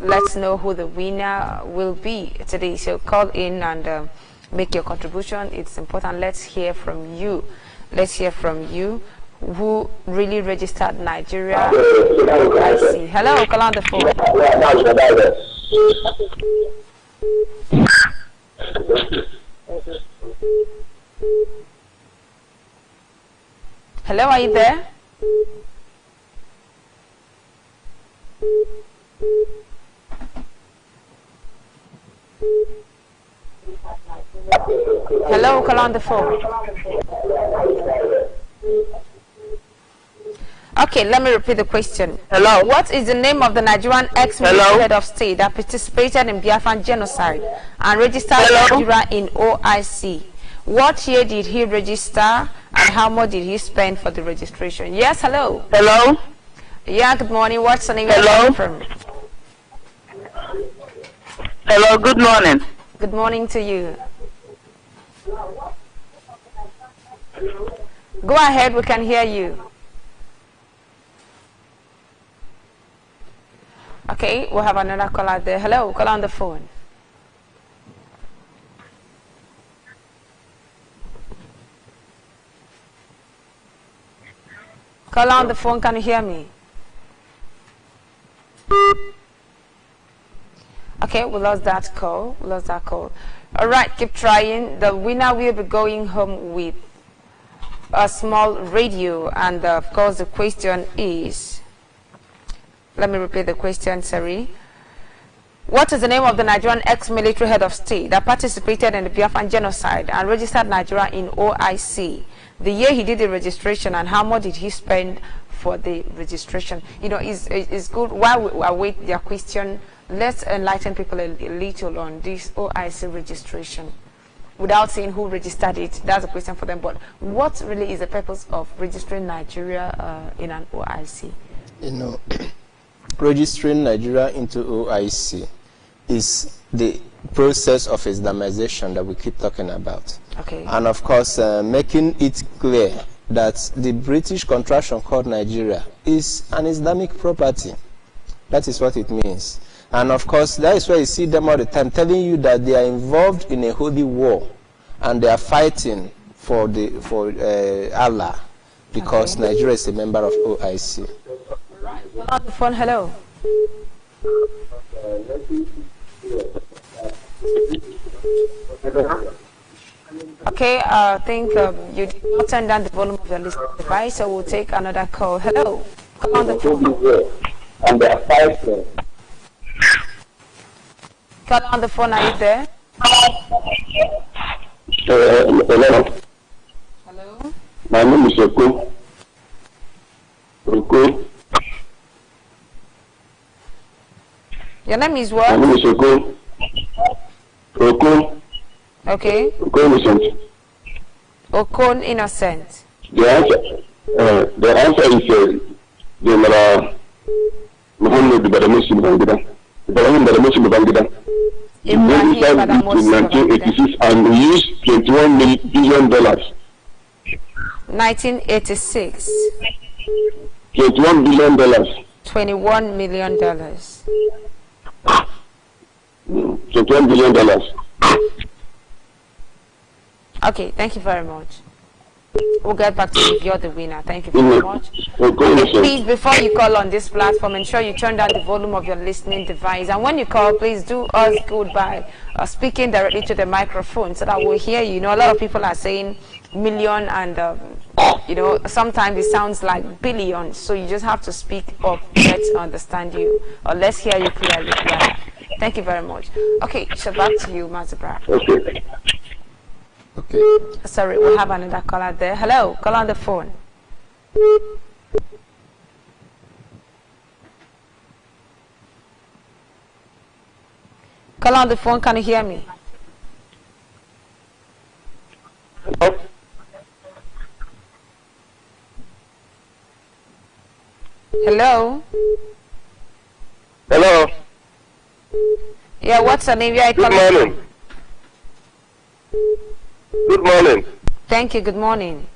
let's know who the winner will be today. So call in and make your contribution. It's important. Let's hear from you. Let's hear from you. Who really registered Nigeria? I see. Hello, call on the phone. Hello, are you there? Hello, call on the phone. Okay, let me repeat the question. Hello. What is the name of the Nigerian ex-military head of state that participated in Biafran genocide and registered Nigeria in OIC? What year did he register and how much did he spend for the registration? Yes, hello. Hello. Yeah, good morning. What's the name? Hello. From? Hello, good morning. Good morning to you. Go ahead, we can hear you. Okay, we'll have another caller there. Hello, call on the phone. Call on the phone, can you hear me? Okay, we lost that call. All right, keep trying. The winner will be going home with a small radio, and of course the question is, let me repeat the question, sorry. What is the name of the Nigerian ex-military head of state that participated in the Biafran genocide and registered Nigeria in OIC? The year he did the registration and how much did he spend for the registration? You know, it's good. While we await their question, let's enlighten people a little on this OIC registration. Without saying who registered it, that's a question for them. But what really is the purpose of registering Nigeria in an OIC? You know, registering Nigeria into OIC is the process of Islamization that we keep talking about. Okay. And of course, making it clear that the British contraction called Nigeria is an Islamic property. That is what it means. And of course, that is why you see them all the time telling you that they are involved in a holy war and they are fighting for Allah, because Nigeria is a member of OIC. On the phone, hello. Okay, I think you did not turn down the volume of your listening device, so we'll take another call. Hello. Come on the phone. And they are fighting. Call on the phone, are you there? Hello. Hello. My name is Oko. Your name is what? My name is Oko. Okay. Oko Innocent. Okon Innocent. The answer is General Muhammad Badamusi Babangida. Ibrahim Badamusi Babangida. He registered it in 1986 and he used $21 billion. 1986. $21 billion. $21 million. $21 billion. Okay, thank you very much. We'll get back to you if you're the winner. Thank you very much. Okay, please, before you call on this platform, ensure you turn down the volume of your listening device. And when you call, please do us good by speaking directly to the microphone so that we'll hear you. You know, a lot of people are saying million and, you know, sometimes it sounds like billions. So you just have to speak up. Let's understand you, or let's hear you clearly. Yeah. Thank you very much. Okay, so back to you, Mazabra. Okay. Okay. Sorry, we'll have another caller there. Hello, call on the phone. Call on the phone, can you hear me? Hello. Hello. Yeah, what's the name? Good morning. Good morning. Thank you. Good morning.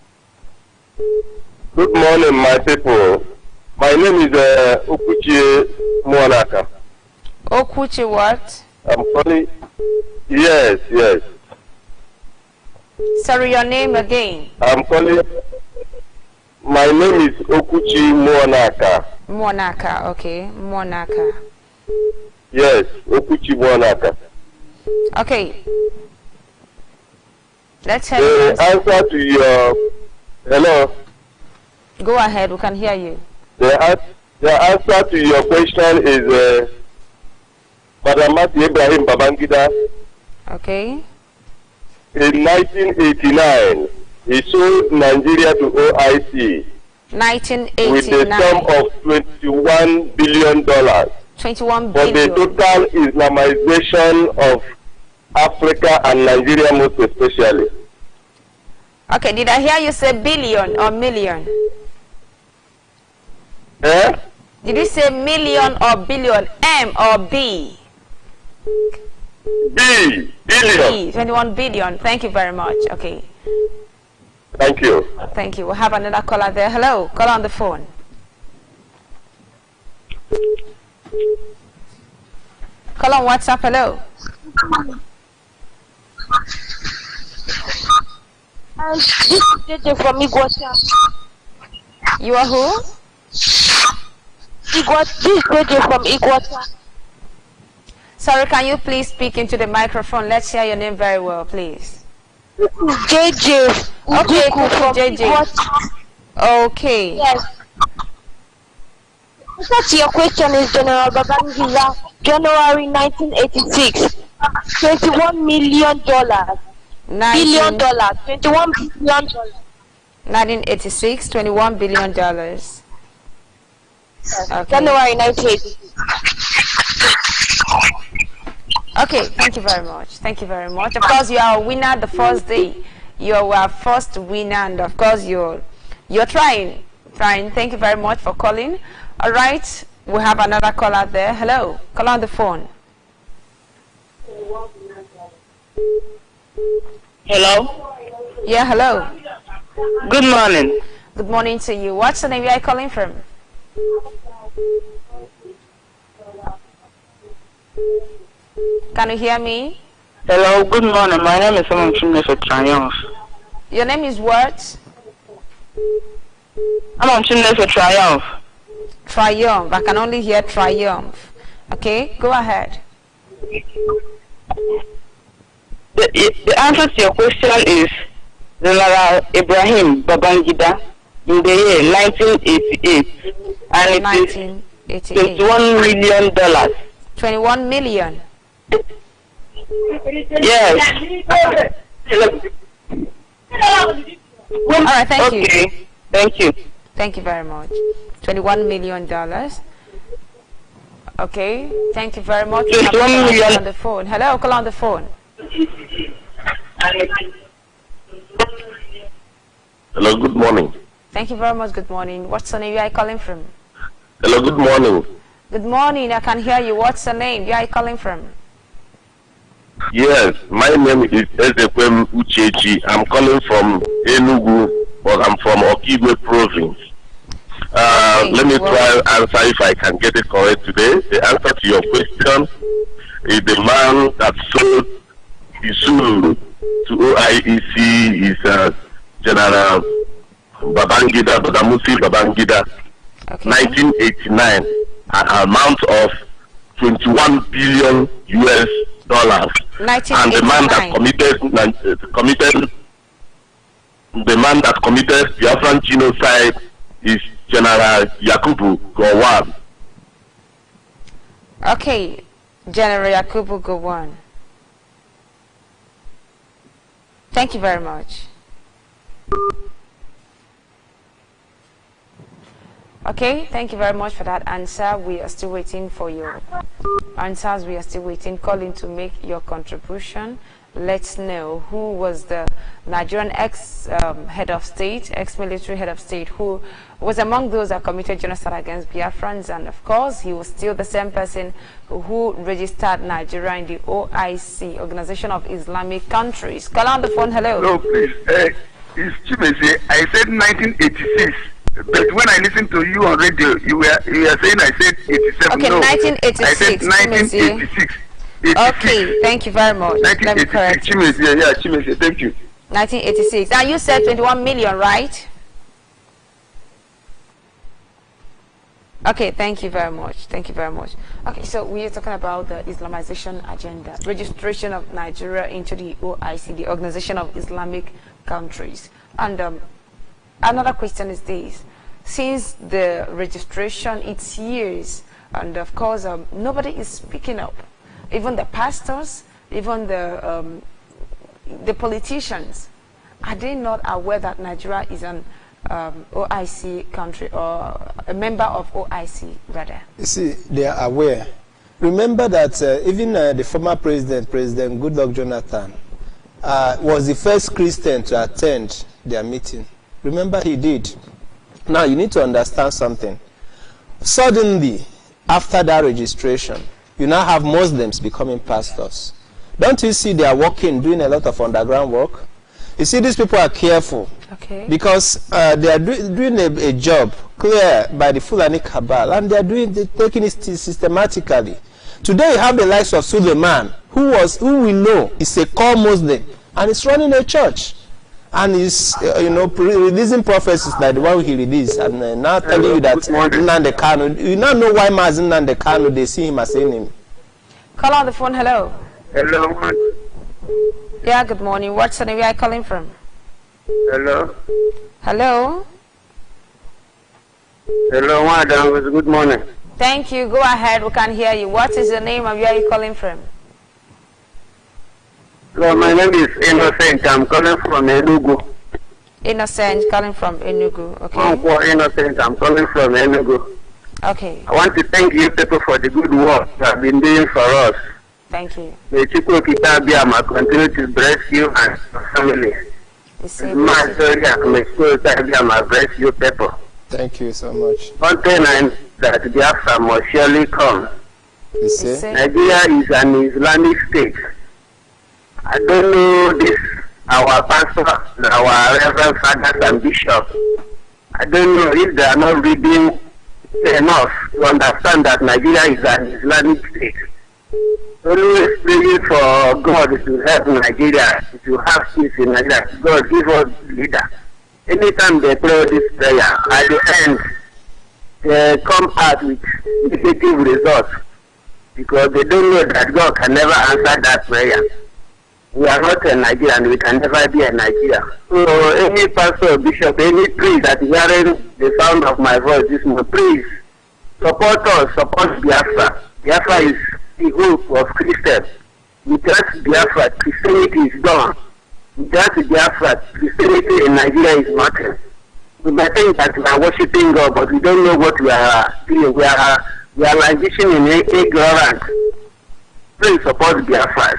Good morning, my people. My name is Okuchi Mwanaka. Okuchi what? I'm calling. Yes, yes. Sorry, your name again. I'm calling. My name is Okuchi Mwanaka. Mwanaka, okay. Mwanaka. Yes, Okuchi Mwanaka. Okay. Let's have The answer to your. Hello. Go ahead, we can hear you. The answer to your question is Madam Ibrahim Babangida. Okay. In 1989, he sold Nigeria to OIC 1989. with a sum of $21 billion 21 for the billion. total Islamization of Africa and Nigeria most especially. Okay, did I hear you say billion or million? Eh? Did you say million or billion? M or B? B. Billion. B. 21 billion. Thank you very much. Okay. Thank you. Thank you. We'll have another caller there. Hello. Call on the phone. Call on WhatsApp. Hello. This is JJ from Iguata. You are who? This is JJ from Iguata. Sorry, can you please speak into the microphone? Let's hear your name very well, please. This is JJ. Okay, from JJ. Iguata. Okay. Yes. Answer to your question is General Babangida, January 1986. $21 million. Billion dollars. $21 billion. 1986, $21 billion. Okay. January 1986. Okay, thank you very much. Thank you very much. Of course, you are a winner the first day. You are our first winner, and of course, you're trying. Thank you very much for calling. All right, we have another caller there. Hello, call on the phone. Hello. Yeah, hello. Good morning. Good morning to you. What's the name you are calling from? Can you hear me? Hello. Good morning. My name is Simon Chimnefe Triumph. Your name is what? I'm on Chimnefe Triumph. Triumph. I can only hear Triumph. Okay, go ahead. The answer to your question is General Ibrahim Babangida in the year 1988, and it 1988. is $21 million. 21 million. Yes. All right, thank you. Okay. Thank you. Thank you very much. $21 million. Okay, thank you very much. We have 21 a million. caller on the phone. Hello, call on the phone. Hello, good morning. Thank you very much. Good morning. What's the name you are calling from? Hello, good morning. Good morning. I can hear you. What's the name you are calling from? Yes, my name is Ezekwem Uchechi. I'm calling from Enugu, but I'm from Okigwe province. Let me try answer if I can get it correct today. The answer to your question is the man that sold the soul to OIEC is General Babangida, Badamusi Babangida, Okay. 1989, an amount of $21 billion US. And the man that committed Biafran genocide is General Yakubu Gowon. Okay, General Yakubu Gowon. Thank you very much. Okay, thank you very much for that answer. We are still waiting for your answers. We are still waiting. Calling to make your contribution. let's know who was the Nigerian ex-head of state, ex-military head of state, who was among those that committed genocide against Biafrans, and of course he was still the same person who registered Nigeria in the OIC, Organization of Islamic Countries. Call on the phone. Hello. No, please. It's Chimese. I said 1986. But when I listened to you on radio, you were saying I said 87. Okay, no, 1986. I said 1986. Okay, thank you very much. Let me correct you. Chimese, thank you. 1986. Now you said 21 million, right? Okay, thank you very much. Thank you very much. Okay, so we are talking about the Islamization agenda, registration of Nigeria into the OIC, the Organization of Islamic Countries. And another question is this: since the registration, it's years, and of course nobody is speaking up. Even the pastors, even the politicians, are they not aware that Nigeria is an OIC country, or a member of OIC rather? You see, they are aware. Remember that even the former president, President Goodluck Jonathan, was the first Christian to attend their meeting. Remember, he did. Now, you need to understand something. Suddenly, after that registration, you now have Muslims becoming pastors. Don't you see they are working, doing a lot of underground work? You see, these people are careful. Okay. Because they are doing a job clear by the Fulani cabal, and they're taking it systematically. Today you have the likes of Suleiman, who we know is a core Muslim, and is running a church, and is releasing prophecies like the one he released, and now telling you that Nnamdi Kanu. You now know why Mazen Nnamdi Kanu, they see him as an enemy. Call on the phone. Hello. Hello. Yeah, good morning. What's the name? Where are you calling from? Hello. Hello. Hello, madam. Good morning. Thank you. Go ahead. We can hear you. What is your name and where are you calling from? Hello, my name is Innocent. I'm calling from Enugu. Innocent, calling from Enugu. Okay. I'm Innocent. I'm calling from Enugu. Okay. I want to thank you people for the good work you have been doing for us. Thank you. May Chukwu Kitabiyama continue to bless you and your family. Bless you people. Thank you so much. One thing I know that Biafra must surely come. You see? Nigeria is an Islamic state. I don't know this, our pastor, our reverend fathers and bishops. I don't know if they are not reading enough to understand that Nigeria is an Islamic state. Always praying for God to help Nigeria, to have peace in Nigeria. God give us leader. Anytime they pray this prayer, at the end, they come out with negative results because they don't know that God can never answer that prayer. We are not a Nigerian, we can never be a Nigerian. So any pastor or bishop, any priest that is hearing the sound of my voice this morning, please support us, support Biafra. Biafra is the hope of Christians. Without Biafra, Christianity is gone. Without Biafra, Christianity in Nigeria is nothing. We might think that we are worshiping God, but we don't know what we are doing. We are languishing in ignorance. Please support Biafra.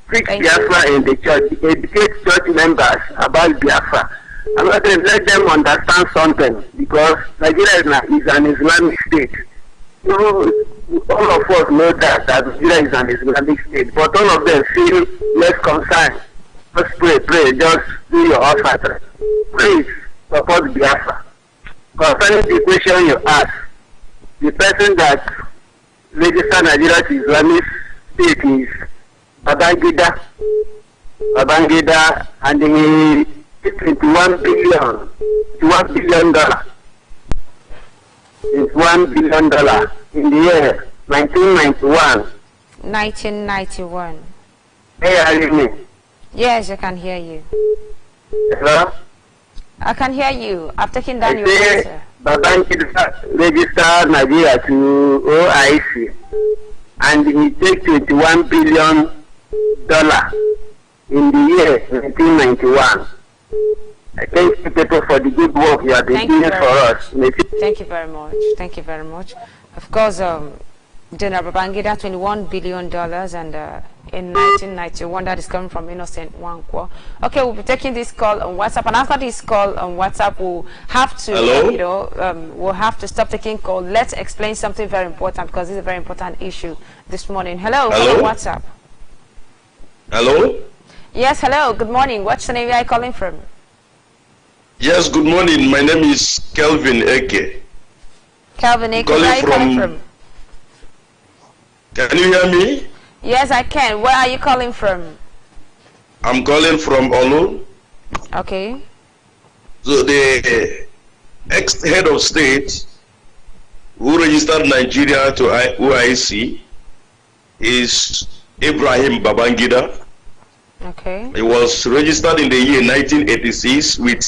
Preach Biafra in the church. Educate church members about Biafra. And let them understand something, because Nigeria is an Islamic state. All of us know that Nigeria is an Islamic state, but all of them feel less concerned. Just pray, just do your offer. Please support Biafra. Concerning the question you asked, the person that registered Nigeria to Islamic state is Babangida, and he $21 billion. It's $1 billion in the year 1991. 1991. Hey, are you me? Yes, I can hear you. Hello? I can hear you. I've taken down your answer. Babangida registered Nigeria to OIC, and he takes $21 billion in the year 1991. I thank you people for the good work you have been doing for us. Thank you very much. Thank you very much. Of course, General Babangida, $21 billion, and in 1991, that is coming from Innocent Wankwo. Okay, we'll be taking this call on WhatsApp, and after this call on WhatsApp, we'll have to, we'll have to stop taking call. Let's explain something very important, because this is a very important issue this morning. Hello, on WhatsApp. Hello. Yes, hello. Good morning. What's the name you are calling from? Yes, good morning. My name is Kelvin Eke. Kelvin Eke, where are you calling from? Can you hear me? Yes, I can. Where are you calling from? I'm calling from Olu. Okay. So the ex-head of state who registered Nigeria to OIC is Ibrahim Babangida. Okay. He was registered in the year 1986 with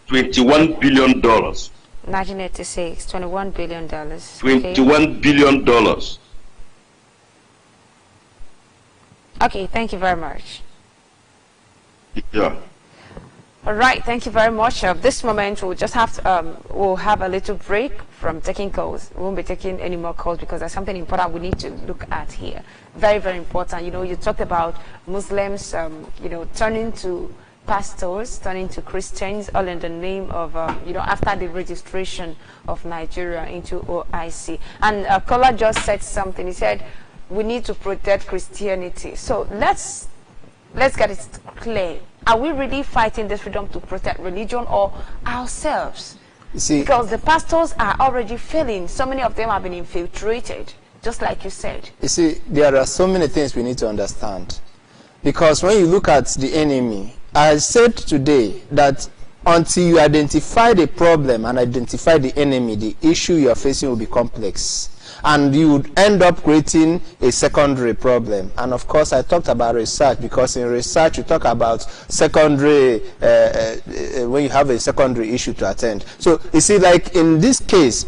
$21 billion. 1986, $21 billion. $21 billion. Okay, thank you very much. Yeah. All right, thank you very much. At this moment, we'll just have to, we'll have a little break from taking calls. We won't be taking any more calls because there's something important we need to look at here. Very, very important. You know, you talked about Muslims, turning to pastors, turning to Christians, all in the name of, after the registration of Nigeria into OIC. And Kola just said something. He said, we need to protect Christianity. So let's get it clear. Are we really fighting this freedom to protect religion or ourselves? You see, because the pastors are already failing. So many of them have been infiltrated, just like you said. You see, there are so many things we need to understand. Because when you look at the enemy, I said today that until you identify the problem and identify the enemy, the issue you are facing will be complex. And you would end up creating a secondary problem. And of course, I talked about research, because in research you talk about secondary, when you have a secondary issue to attend. So you see, like in this case,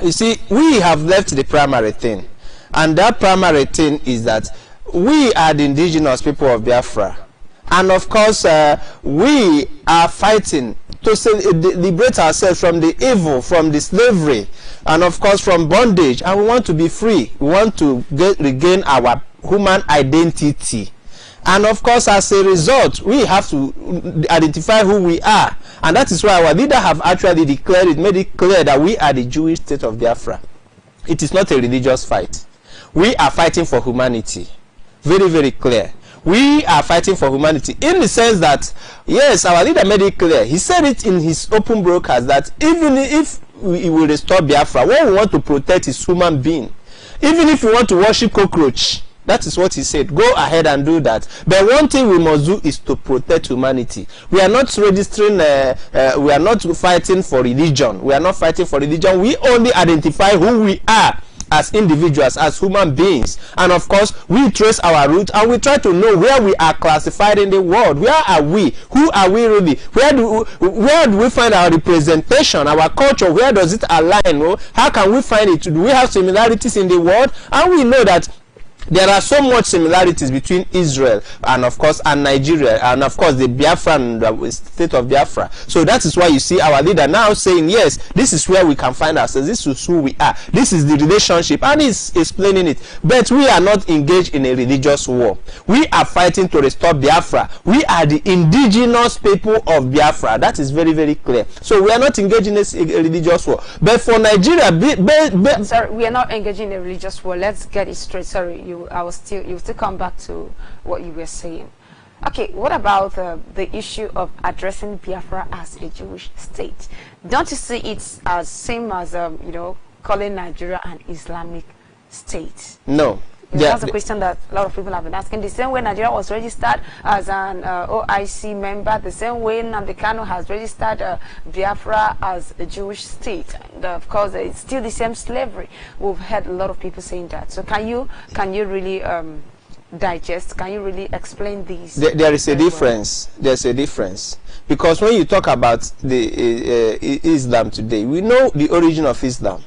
you see, we have left the primary thing. And that primary thing is that we are the indigenous people of Biafra. And of course, we are fighting to liberate ourselves from the evil, from the slavery, and of course from bondage. And we want to be free. We want to regain our human identity. And of course, as a result, we have to identify who we are. And that is why our leader have actually declared it, made it clear that we are the Jewish state of Biafra. It is not a religious fight. We are fighting for humanity. Very, very clear. We are fighting for humanity in the sense that, yes, our leader made it clear. He said it in his open broadcast that even if we will restore Biafra, what we want to protect is human being. Even if we want to worship cockroach, that is what he said. Go ahead and do that. But one thing we must do is to protect humanity. We are not registering, we are not fighting for religion. We are not fighting for religion. We only identify who we are as individuals, as human beings. And of course, we trace our roots and we try to know where we are classified in the world. Where are we? Who are we really? Where do we find our representation, our culture? Where does it align? Oh? How can we find it? Do we have similarities in the world? And we know that there are so much similarities between Israel and of course and Nigeria and of course the Biafran state of Biafra. So that is why you see our leader now saying, yes, this is where we can find ourselves, this is who we are, this is the relationship, and he's explaining it. But we are not engaged in a religious war. We are fighting to restore Biafra. We are the indigenous people of Biafra. That is very, very clear. So we are not engaged in a religious war. But for Nigeria, sorry, we are not engaging in a religious war. Let's get it straight. Sorry, you will still come back to what you were saying. Okay, what about the issue of addressing Biafra as a Jewish state? Don't you see it's as same as calling Nigeria an Islamic state? No. That's a question that a lot of people have been asking. The same way Nigeria was registered as an OIC member, the same way Nnamdi Kanu has registered Biafra as a Jewish state. And of course, it's still the same slavery. We've heard a lot of people saying that. So can you really digest? Can you really explain these? There is a difference. There's a difference. Because when you talk about the Islam today, we know the origin of Islam.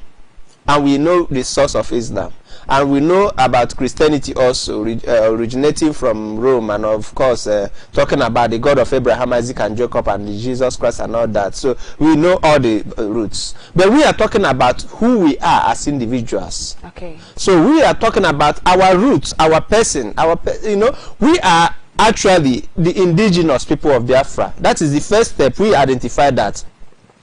and we know the source of Islam. And we know about Christianity also, originating from Rome, and of course talking about the God of Abraham, Isaac, and Jacob, and Jesus Christ and all that. So we know all the roots. But we are talking about who we are as individuals. Okay. So we are talking about our roots, our person, we are actually the indigenous people of Biafra. That is the first step. We identify that.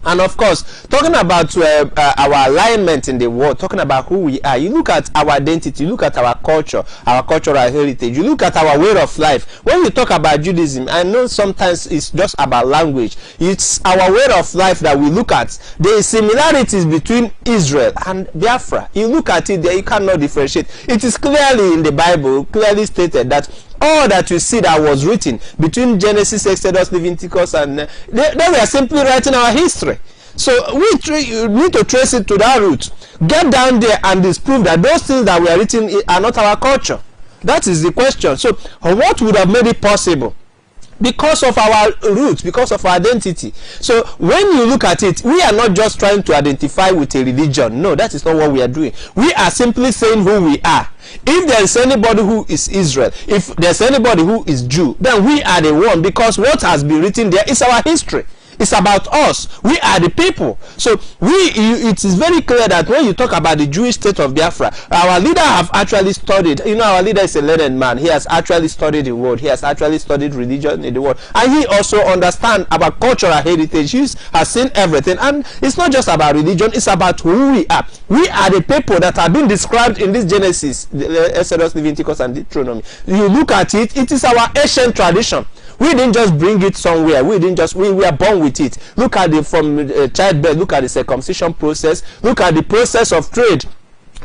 And of course, talking about our alignment in the world, talking about who we are, you look at our identity, you look at our culture, our cultural heritage, you look at our way of life. When you talk about Judaism, I know sometimes it's just about language. It's our way of life that we look at. There is similarities between Israel and Biafra. You look at it there, you cannot differentiate. It is clearly in the Bible, clearly stated that all that you see that was written between Genesis, Exodus, Leviticus, and they were simply writing our history. So you need to trace it to that root. Get down there and disprove that those things that were written are not our culture. That is the question. So what would have made it possible? Because of our roots, because of our identity. So when you look at it, we are not just trying to identify with a religion. No, that is not what we are doing. We are simply saying who we are. If there is anybody who is Israel, if there's anybody who is Jew, then we are the one, because what has been written there is our history. It's about us. We are the people. So it is very clear that when you talk about the Jewish state of Biafra, our leader have actually studied. Our leader is a learned man. He has actually studied the world. He has actually studied religion in the world, and he also understands about cultural heritage. He has seen everything, and it's not just about religion. It's about who we are. We are the people that have been described in this Genesis, Exodus, Leviticus, and Deuteronomy. You look at it; it is our ancient tradition. We didn't just bring it somewhere. We were born with it. Look at it from childbirth. Look at the circumcision process. Look at the process of trade.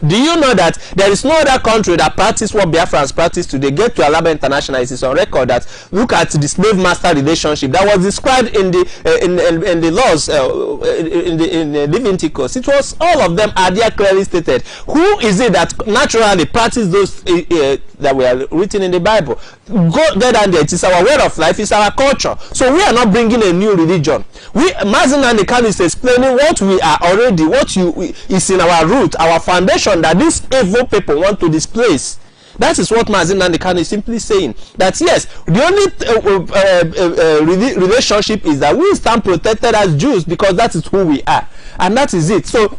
Do you know that there is no other country that practice what Biafrans practice today? Get to Alaba International, it is on record that look at the slave master relationship that was described in the laws in Leviticus. It was, all of them are there clearly stated. Who is it that naturally practice those that were written in the Bible? Go there and there. It is our way of life. It's our culture. So we are not bringing a new religion. Mazen and the Khan is explaining what we are already, is in our root, our foundation, that these evil people want to displace. That is what Mazen Nandekan is simply saying. That yes, the only relationship is that we stand protected as Jews, because that is who we are, and that is it. So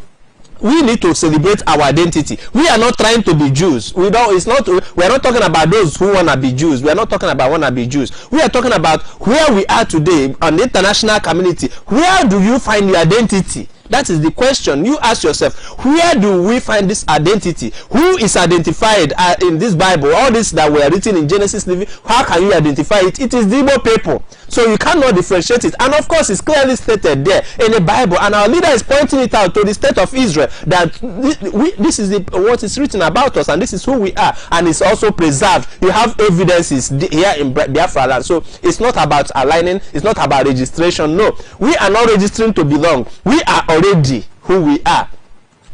we need to celebrate our identity. We are not trying to be Jews. We are not talking about those who want to be Jews. We are not talking about want to be Jews. We are talking about where we are today on the international community. Where do you find your identity? That is the question. You ask yourself, where do we find this identity? Who is identified in this Bible? All this that were written in Genesis, how can you identify it? It is the Igbo people. So you cannot differentiate it. And of course, it's clearly stated there in the Bible. And our leader is pointing it out to the state of Israel that this is what is written about us, and this is who we are. And it's also preserved. You have evidences here in Biafra land. So it's not about aligning. It's not about registration. No, we are not registering to belong. We are already who we are.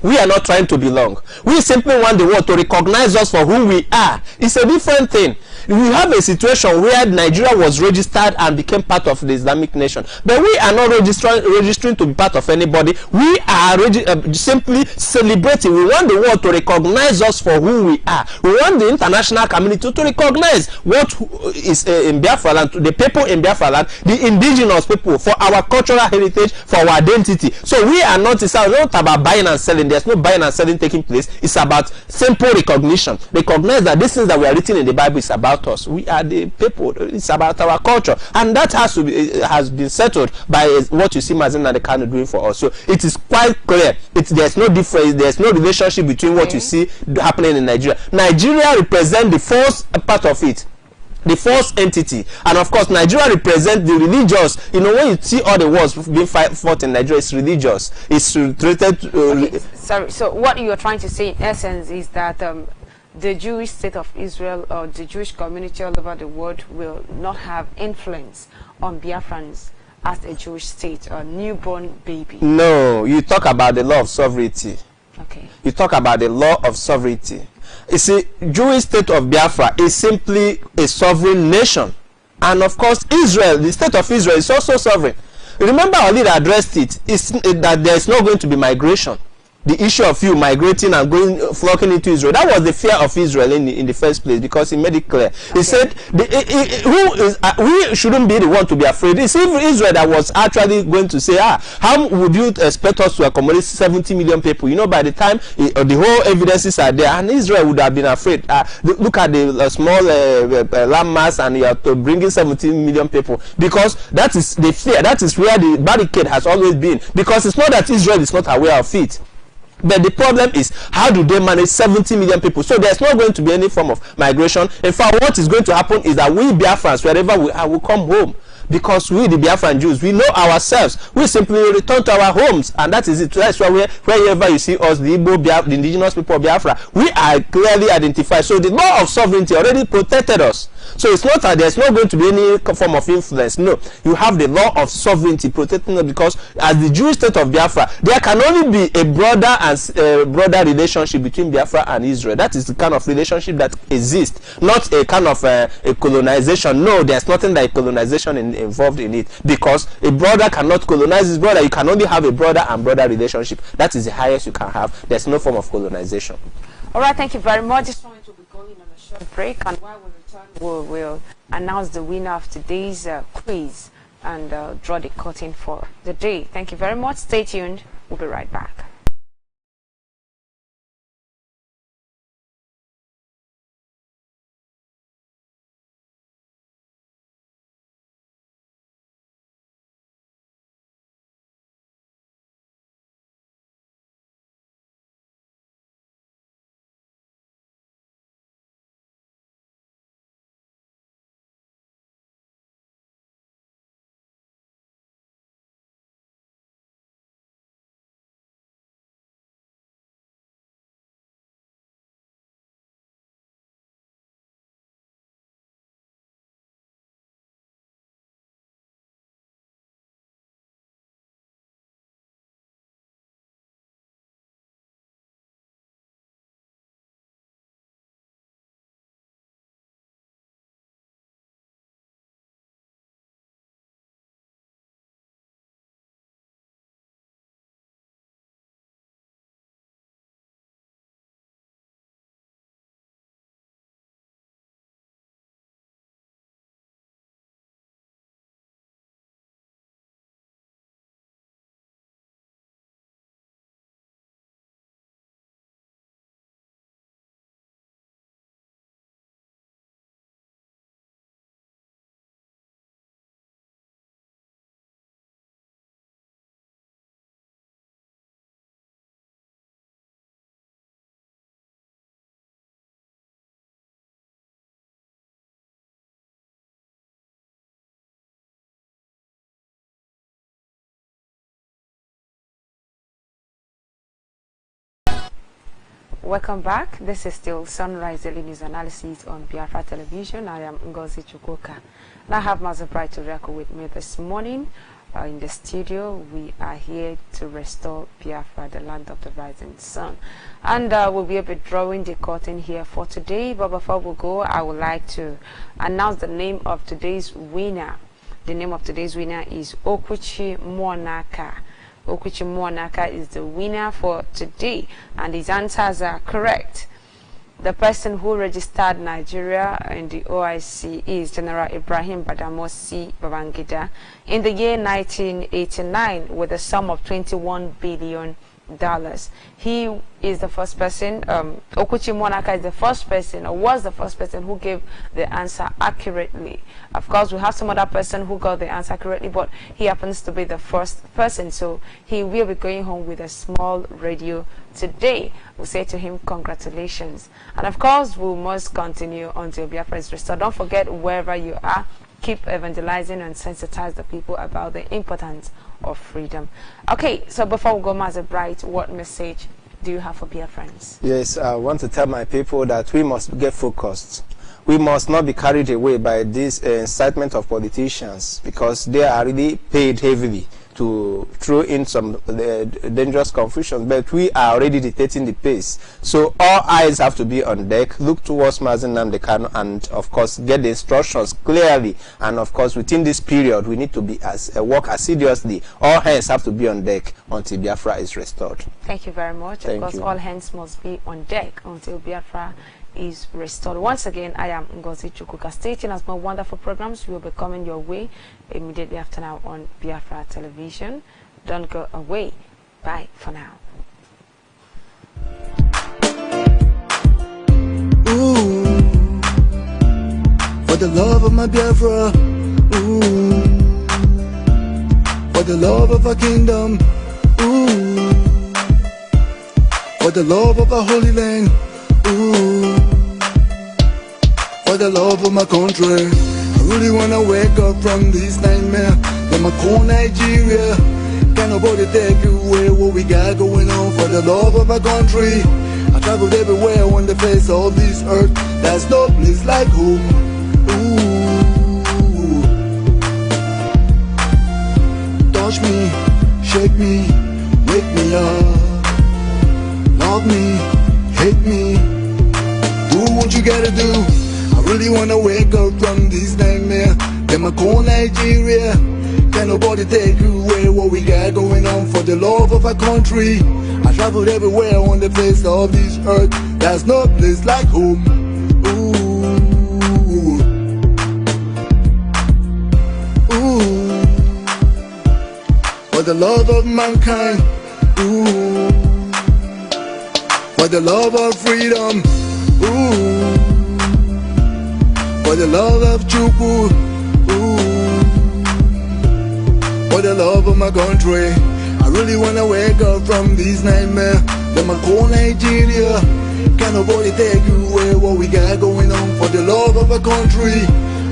We are not trying to belong. We simply want the world to recognize us for who we are. It's a different thing. We have a situation where Nigeria was registered and became part of the Islamic nation, but we are not registering to be part of anybody. We are simply celebrating. We want the world to recognize us for who we are. We want the international community to recognize what is in Biafra land, the people in Biafra land, the indigenous people, for our cultural heritage, for our identity. So we are not, it's not about buying and selling. There's no buying and selling taking place. It's about simple recognition. Recognize that these things that we are written in the Bible is about us. We are the people. It's about our culture, and that has been settled by what you see Mazen and the Kano doing for us. So it is quite clear. There's no difference. There's no relationship between what you see happening in Nigeria. Nigeria represents the first part of it, the first entity, and of course Nigeria represents the religious. When you see all the wars being fought in Nigeria, it's religious. It's treated. Sorry. So what you are trying to say in essence is that the Jewish state of Israel, or the Jewish community all over the world, will not have influence on Biafrans as a Jewish state, a newborn baby. No, you talk about the law of sovereignty. Okay. You talk about the law of sovereignty. You see, Jewish state of Biafra is simply a sovereign nation, and of course Israel, the state of Israel, is also sovereign. Remember, our leader addressed it. Is that there is not going to be migration. the issue of you migrating and going flocking into Israel. That was the fear of Israel in the first place, because he made it clear. He said, we shouldn't be the one to be afraid. It's Israel that was actually going to say, how would you expect us to accommodate 70 million people? You know, by the time the whole evidences are there, and Israel would have been afraid. Look at the small landmass, and you are bringing 17 million people, because that is the fear. That is where the barricade has always been, because it's not that Israel is not aware of it, but the problem is, how do they manage 70 million people? So there's not going to be any form of migration. In fact, what is going to happen is that we Biafrans, wherever we are, will come home, because we, the Biafran Jews, we know ourselves. We simply return to our homes, and that is it. That's why wherever you see us, the Igbo, the indigenous people of Biafra, we are clearly identified. So the law of sovereignty already protected us. So it's not that there's not going to be any form of influence. No, you have the law of sovereignty protecting us, because as the Jewish state of Biafra, there can only be a brother and brother relationship between Biafra and Israel. That is the kind of relationship that exists, not a kind of a colonization. No, there's nothing like colonization involved in it, because a brother cannot colonize his brother. You can only have a brother and brother relationship. That is the highest you can have. There's no form of colonization. All right, thank you very much. This point will be going on a short break, and while we return, we'll announce the winner of today's quiz and draw the curtain for the day. Thank you very much. Stay tuned. We'll be right back. Welcome back. This is still Sunrise Daily News Analysis on Biafra Television. I am Ngozi Chukwuka. And I have Mazabright Toriako with me this morning in the studio. We are here to restore Biafra, the land of the rising sun. And we'll be able to drawing the curtain here for today. But before we go, I would like to announce the name of today's winner. The name of today's winner is Okuchi Monaka. Okuchi Monaka is the winner for today, and his answers are correct. The person who registered Nigeria in the OIC is General Ibrahim Badamasi Babangida in the year 1989 with a sum of $21 billion. He is the first person, Okuchi Monaka is the first person, or was the first person who gave the answer accurately. Of course, we have some other person who got the answer accurately, but he happens to be the first person, so he will be going home with a small radio today. We'll say to him, congratulations. And of course, we must continue until Biafra is restored. Don't forget, wherever you are, keep evangelizing and sensitize the people about the importance of freedom. Okay, so before we go, Master Bright, what message do you have for Biafrans? Yes, I want to tell my people that we must get focused. We must not be carried away by this incitement of politicians, because they are really paid heavily to throw in some dangerous confusion, but we are already dictating the pace. So all eyes have to be on deck, look towards Mazi Nnamdi Kanu, and of course get the instructions clearly. And of course within this period we need to be work assiduously. All hands have to be on deck until Biafra is restored. Thank you very much. Of course, all hands must be on deck until Biafra is restored. Once again, I am Ngozi Chukwuka. Stay tuned as more wonderful programs will be coming your way immediately after now on Biafra Television. Don't go away. Bye for now. Ooh, for the love of my Biafra. Ooh, for the love of our kingdom. Ooh, for the love of our holy land. Ooh, for the love of my country. I really wanna wake up from this nightmare. Let my cool Nigeria. Can't nobody take away what we got going on. For the love of my country, I traveled everywhere on the face of this earth. There's no place like home. Ooh, touch me, shake me, wake me up. Love me, hate me, do what you gotta do. I really wanna wake up from this nightmare. Let my cool Nigeria. Can't nobody take away what we got going on. For the love of our country, I traveled everywhere on the face of this earth. There's no place like home. Ooh, ooh, for the love of mankind. Ooh, for the love of freedom. Ooh, for the love of Chukwu. For the love of my country, I really wanna wake up from this nightmare. Let my cool Nigeria. Can't nobody take away what we got going on. For the love of our country,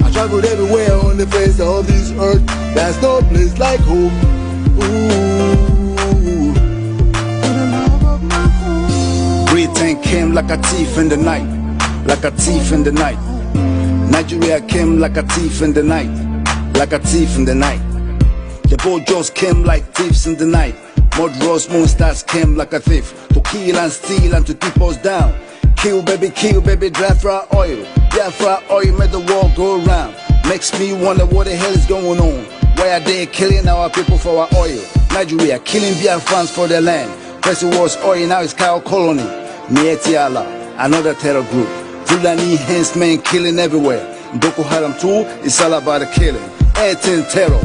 I traveled everywhere on the face of this earth. There's no place like home. Ooh, for the love of my home. Britain came like a thief in the night, like a thief in the night. Nigeria came like a thief in the night, like a thief in the night. The Bojos came like thieves in the night. Murderous monsters came like a thief to kill and steal and to keep us down. Kill baby, Biafra oil. Biafra oil made the world go round. Makes me wonder what the hell is going on. Why are they killing our people for our oil? Nigeria killing Biafrans for their land. First it was oil, now it's cow colony. Mieti Allah, another terror group. Fulani henchmen killing everywhere. Boko Haram too, it's all about the killing. 18 terror.